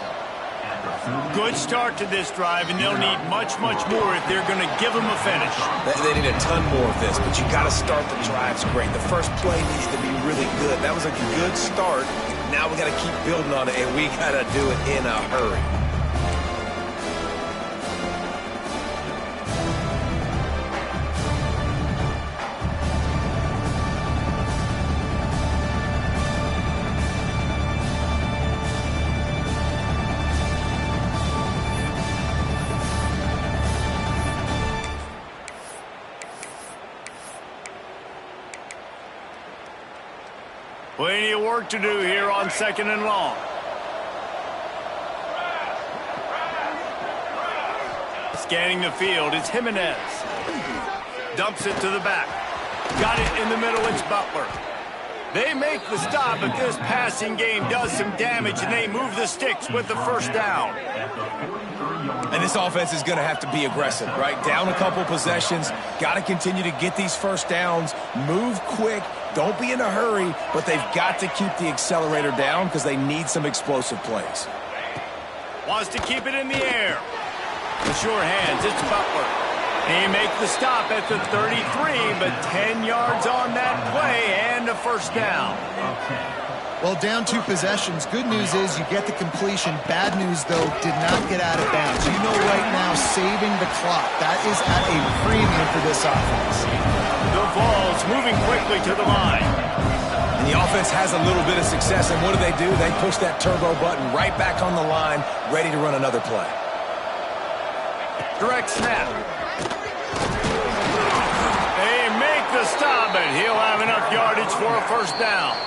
Good start to this drive, and they'll need much, much more if they're going to give them a finish. They need a ton more of this, but you got to start the drives great. The first play needs to be really good. That was a good start. Now we got to keep building on it, and we got to do it in a hurry. Plenty of work to do here on 2nd and long. Scanning the field, it's Jimenez. Dumps it to the back. Got it in the middle, it's Butler. They make the stop, but this passing game does some damage, and they move the sticks with the first down. And this offense is going to have to be aggressive, right? Down a couple possessions. Got to continue to get these first downs. Move quick. Don't be in a hurry, but they've got to keep the accelerator down because they need some explosive plays. Wants to keep it in the air. The sure hands, it's Butler. They make the stop at the 33, but 10 yards on that play and a first down. Well, down 2 possessions. Good news is you get the completion. Bad news, though, did not get out of bounds. You know right now, saving the clock. That is at a premium for this offense. The ball's moving quickly to the line. And the offense has a little bit of success, and what do? They push that turbo button right back on the line, ready to run another play. Direct snap. They make the stop, and he'll have enough yardage for a first down.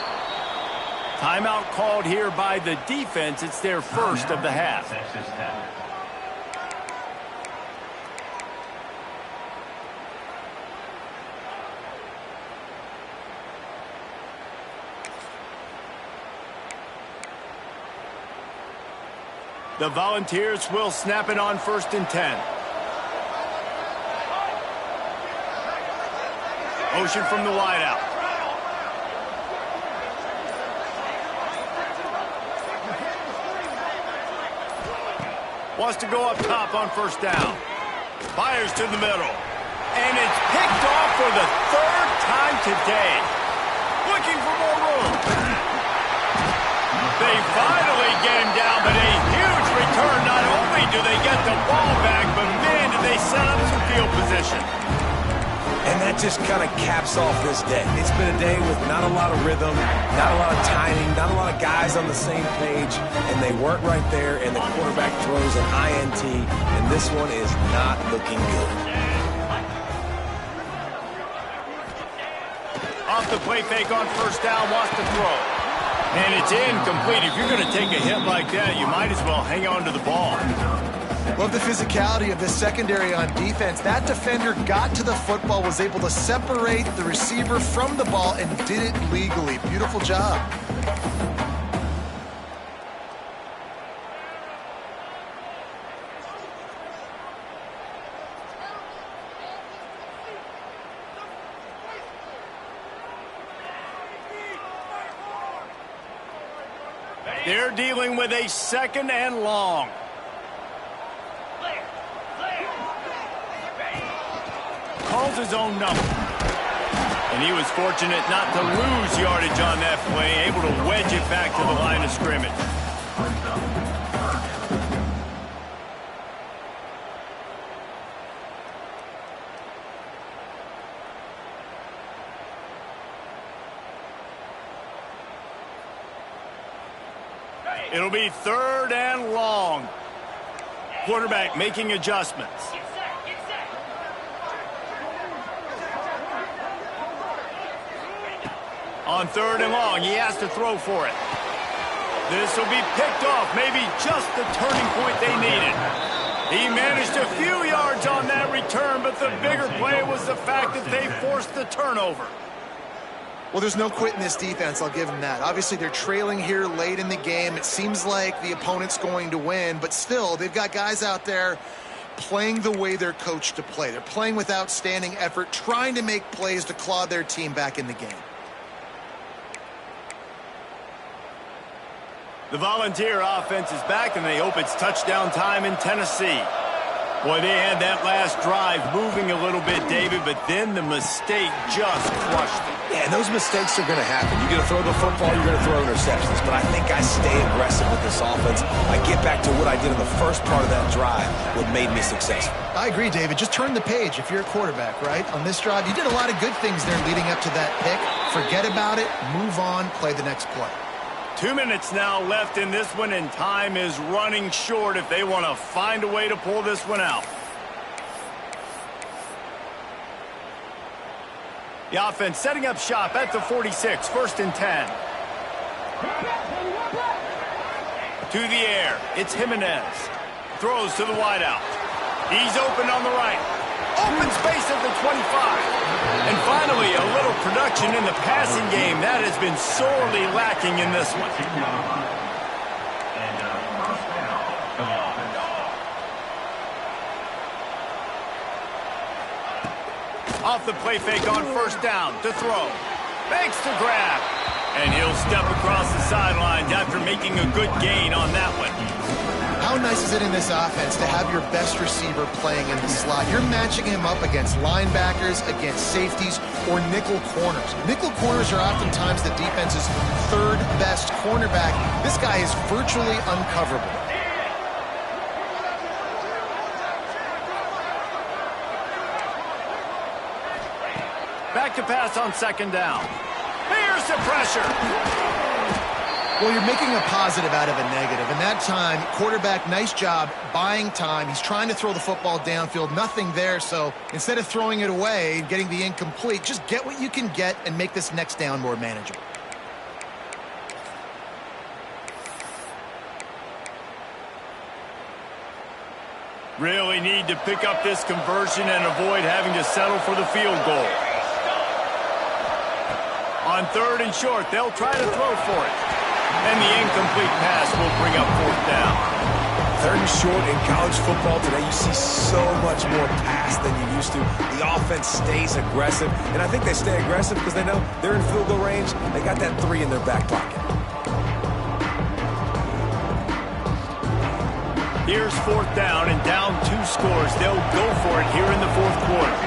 Timeout called here by the defense. It's their first of the half. The Volunteers will snap it on 1st and 10. Motion from the wideout. Wants to go up top on first down. Fires to the middle. And it's picked off for the third time today. Looking for more room. They finally get him down, but a huge return. Not only do they get the ball back, but man, do they set up some field position. And that just kind of caps off this day. It's been a day with not a lot of rhythm, not a lot of timing, not a lot of guys on the same page, and they weren't right there, and the quarterback throws an INT, and this one is not looking good. Off the play fake on first down, wants to throw. And it's incomplete. If you're going to take a hit like that, you might as well hang on to the ball. Love the physicality of this secondary on defense. That defender got to the football, was able to separate the receiver from the ball, and did it legally. Beautiful job. They're dealing with a second and long. Calls his own number. And he was fortunate not to lose yardage on that play, able to wedge it back to the line of scrimmage. It'll be third and long. Quarterback making adjustments. On third and long, he has to throw for it. This will be picked off, maybe just the turning point they needed. He managed a few yards on that return, but the bigger play was the fact that they forced the turnover. Well, there's no quitting this defense, I'll give them that. Obviously, they're trailing here late in the game. It seems like the opponent's going to win, but still, they've got guys out there playing the way they're coached to play. They're playing with outstanding effort, trying to make plays to claw their team back in the game. The Volunteer offense is back, and they hope it's touchdown time in Tennessee. Boy, they had that last drive moving a little bit, David, but then the mistake just crushed it. Yeah, and those mistakes are going to happen. You're going to throw the football, you're going to throw interceptions. But I think I stay aggressive with this offense. I get back to what I did in the first part of that drive, what made me successful. I agree, David. Just turn the page if you're a quarterback, right? On this drive, you did a lot of good things there leading up to that pick. Forget about it, move on, play the next play. 2 minutes now left in this one, and time is running short if they want to find a way to pull this one out. The offense setting up shop at the 46, first and 10. To the air, it's Jimenez. Throws to the wideout. He's open on the right. Open space at the 25. And finally, a little production in the passing game. That has been sorely lacking in this one. Off the play fake on first down to throw. Fakes to grab. And he'll step across the sidelines after making a good gain on that one. How nice is it in this offense to have your best receiver playing in the slot? You're matching him up against linebackers, against safeties, or nickel corners. Nickel corners are oftentimes the defense's third best cornerback. This guy is virtually uncoverable. Back to pass on second down. Here's the pressure. Well, you're making a positive out of a negative. And that time, quarterback, nice job buying time. He's trying to throw the football downfield. Nothing there. So instead of throwing it away and getting the incomplete, just get what you can get and make this next down more manageable. Really need to pick up this conversion and avoid having to settle for the field goal. On third and short, they'll try to throw for it. And the incomplete pass will bring up fourth down. 3rd and short in college football today, you see so much more pass than you used to. The offense stays aggressive, and I think they stay aggressive because they know they're in field goal range. They got that 3 in their back pocket. Here's 4th down and down 2 scores. They'll go for it here in the 4th quarter.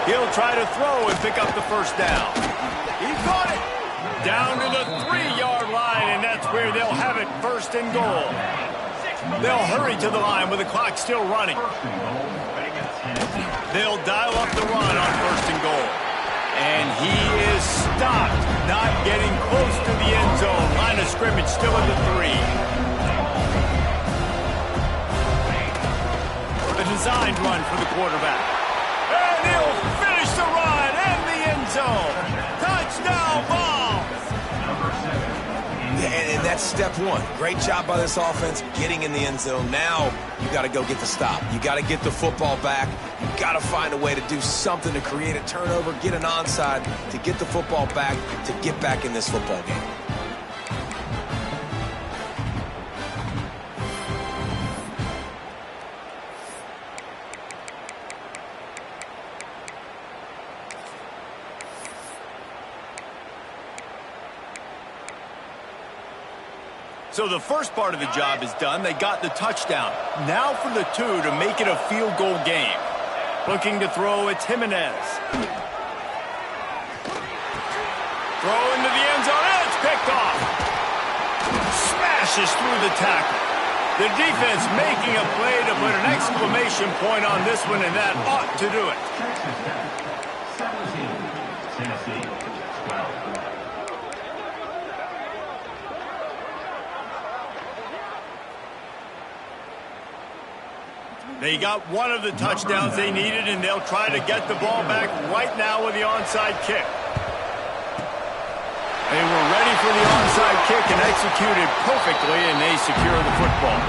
He'll try to throw and pick up the 1st down. He caught it. Down to the 3-yard line, and that's where they'll have it 1st and goal. They'll hurry to the line with the clock still running. They'll dial up the run on 1st and goal. And he is stopped, not getting close to the end zone. Line of scrimmage still at the 3. A designed run for the quarterback. And he'll finish the run and the end zone. Touchdown ball. And that's step 1. Great job by this offense getting in the end zone. Now you got to go get the stop. You got to get the football back. You got to find a way to do something to create a turnover, get an onside, to get the football back, to get back in this football game. So the first part of the job is done. They got the touchdown. Now for the 2 to make it a field goal game. Looking to throw, it's Jimenez. Throw into the end zone, and it's picked off. Smashes through the tackle. The defense making a play to put an exclamation point on this one, and that ought to do it. Tennessee, 12. They got one of the touchdowns they needed, and they'll try to get the ball back right now with the onside kick. They were ready for the onside kick and executed perfectly, and they secure the football.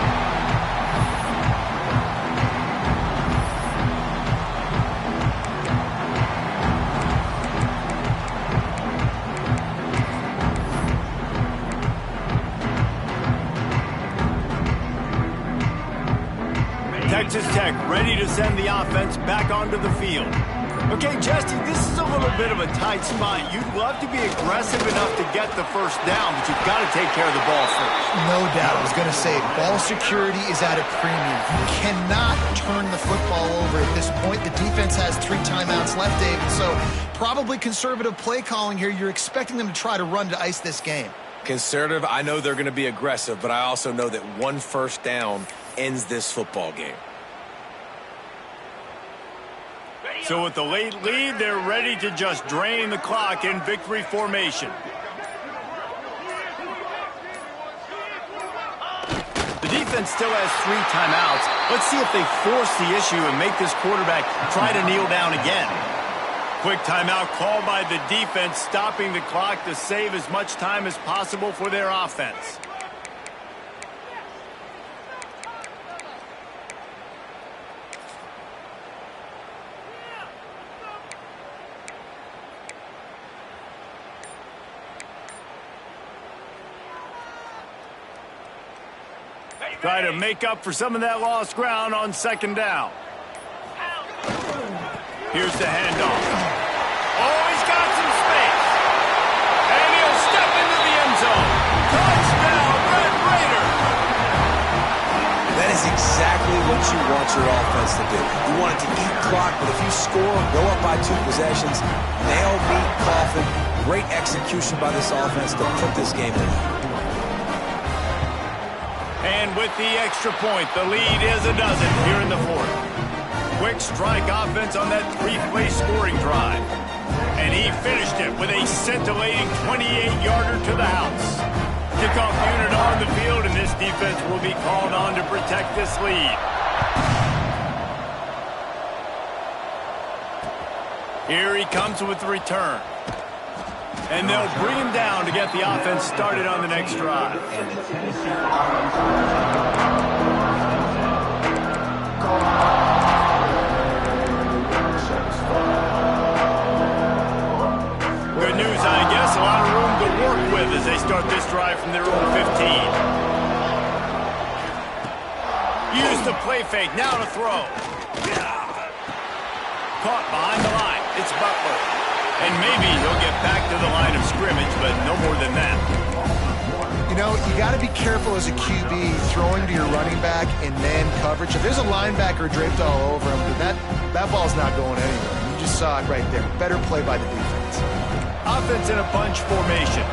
Texas Tech ready to send the offense back onto the field. Okay, Jesse, this is a little bit of a tight spot. You'd love to be aggressive enough to get the 1st down, but you've got to take care of the ball first. No doubt. I was going to say, ball security is at a premium. You cannot turn the football over at this point. The defense has 3 timeouts left, David, so probably conservative play calling here. You're expecting them to try to run to ice this game. Conservative, I know they're going to be aggressive, but I also know that 1 1st down ends this football game. So with the late lead, they're ready to just drain the clock in victory formation. The defense still has 3 timeouts. Let's see if they force the issue and make this quarterback try to kneel down again. Quick timeout called by the defense, stopping the clock to save as much time as possible for their offense. Try to make up for some of that lost ground on 2nd down. Here's the handoff. Oh, he's got some space. And he'll step into the end zone. Touchdown, Red Raider. That is exactly what you want your offense to do. You want it to eat clock, but if you score, go up by 2 possessions, nail, beat, coffin. Great execution by this offense to put this game away. And with the extra point, the lead is a dozen here in the 4th. Quick strike offense on that 3-play scoring drive. And he finished it with a scintillating 28-yarder to the house. Kickoff unit on the field, and this defense will be called on to protect this lead. Here he comes with the return. And they'll bring him down to get the offense started on the next drive. start this drive from their own 15. Use the play fake. Now to throw. Caught behind the line. It's Butler. And maybe he'll get back to the line of scrimmage, but no more than that. You know, you got to be careful as a QB throwing to your running back in man coverage. If there's a linebacker draped all over him, that ball's not going anywhere. You just saw it right there. Better play by the defense. Offense in a bunch formation.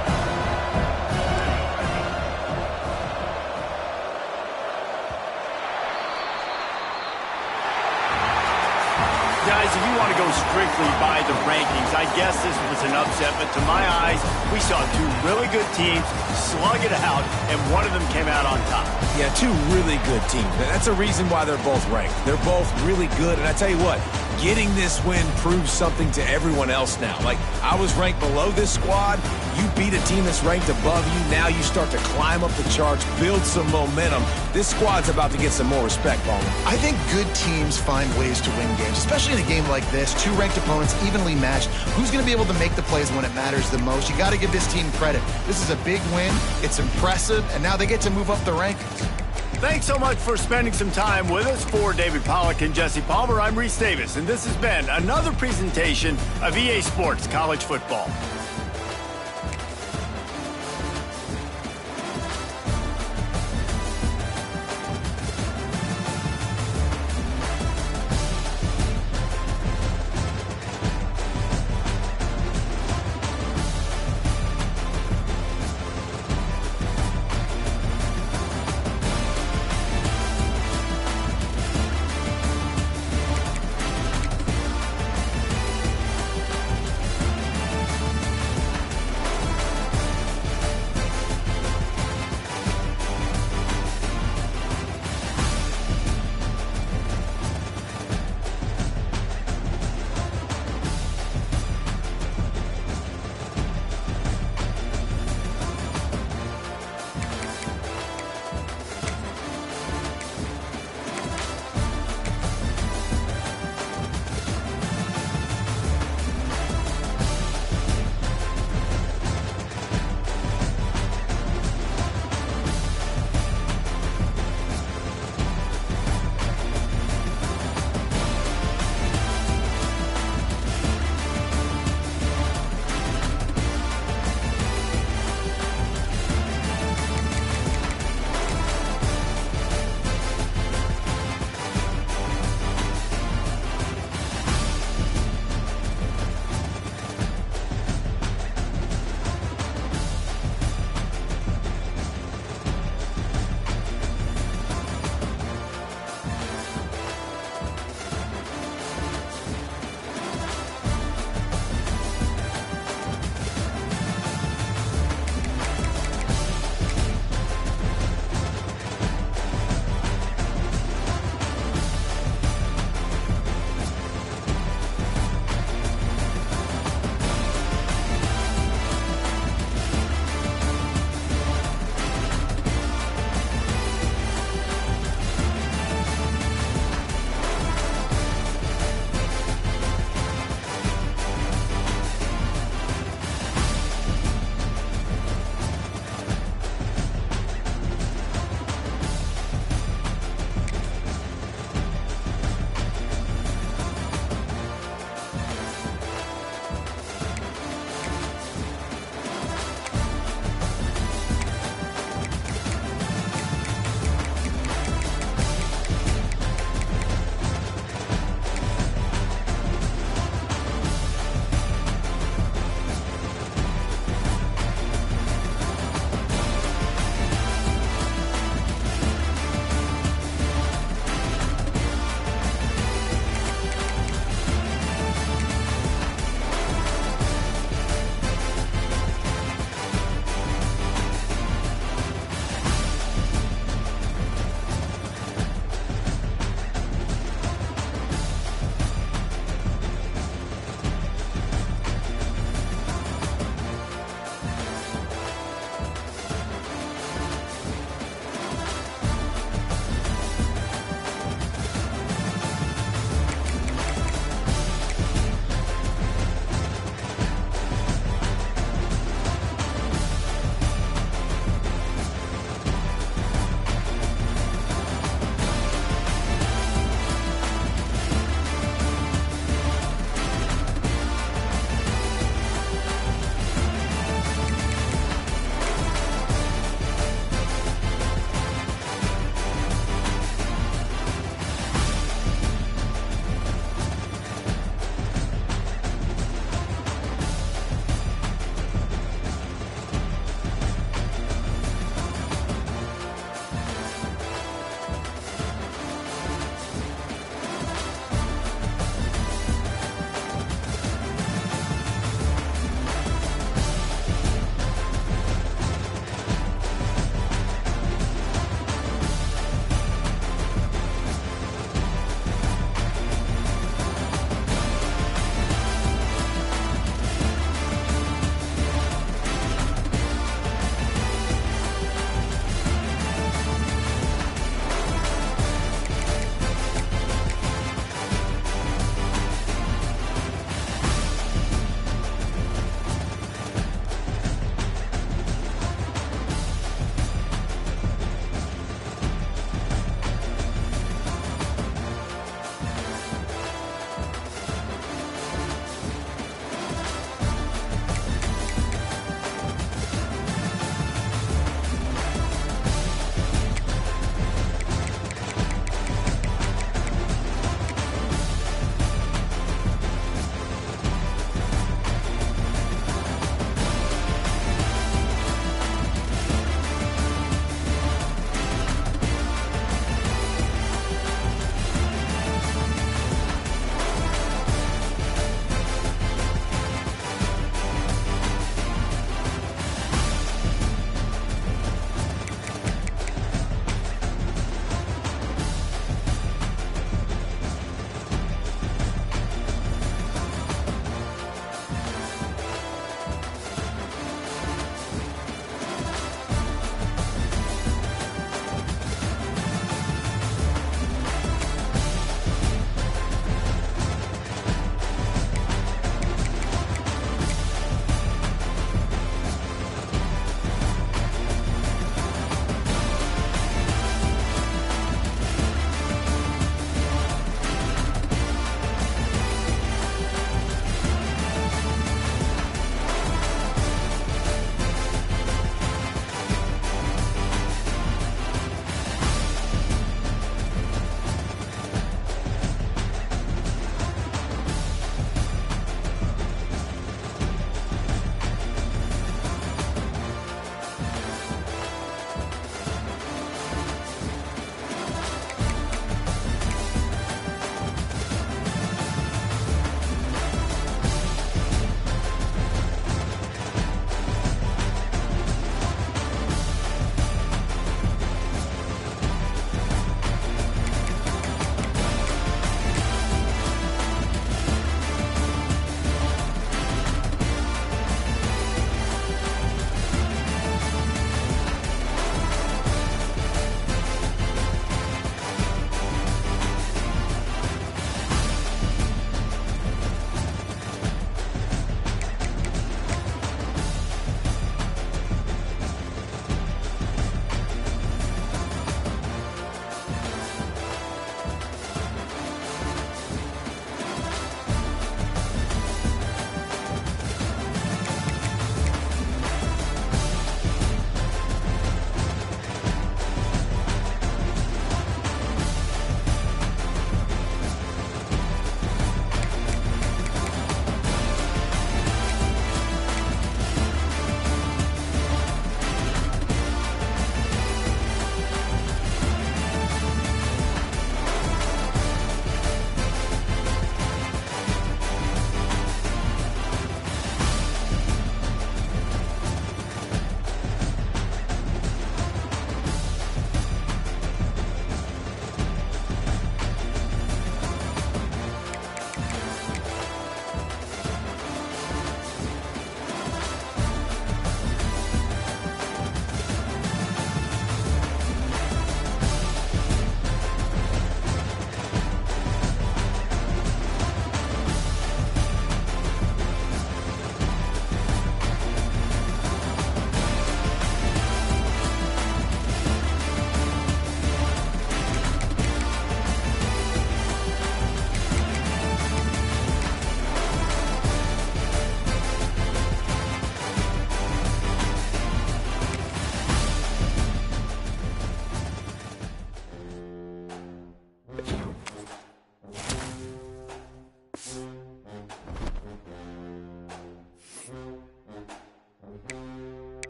Guys, if you want to go strictly by the rankings, I guess this was an upset, but to my eyes, we saw two really good teams slug it out, and one of them came out on top. Yeah, two really good teams. That's a reason why they're both ranked. They're both really good, and I tell you what, getting this win proves something to everyone else now. Like, I was ranked below this squad. You beat a team that's ranked above you. Now you start to climb up the charts, build some momentum. This squad's about to get some more respect, Palmer. I think good teams find ways to win games, especially in a game like this. Two ranked opponents, evenly matched. Who's going to be able to make the plays when it matters the most? You got to give this team credit. This is a big win. It's impressive, and now they get to move up the rankings. Thanks so much for spending some time with us. For David Pollack and Jesse Palmer, I'm Reese Davis, and this has been another presentation of EA Sports College Football.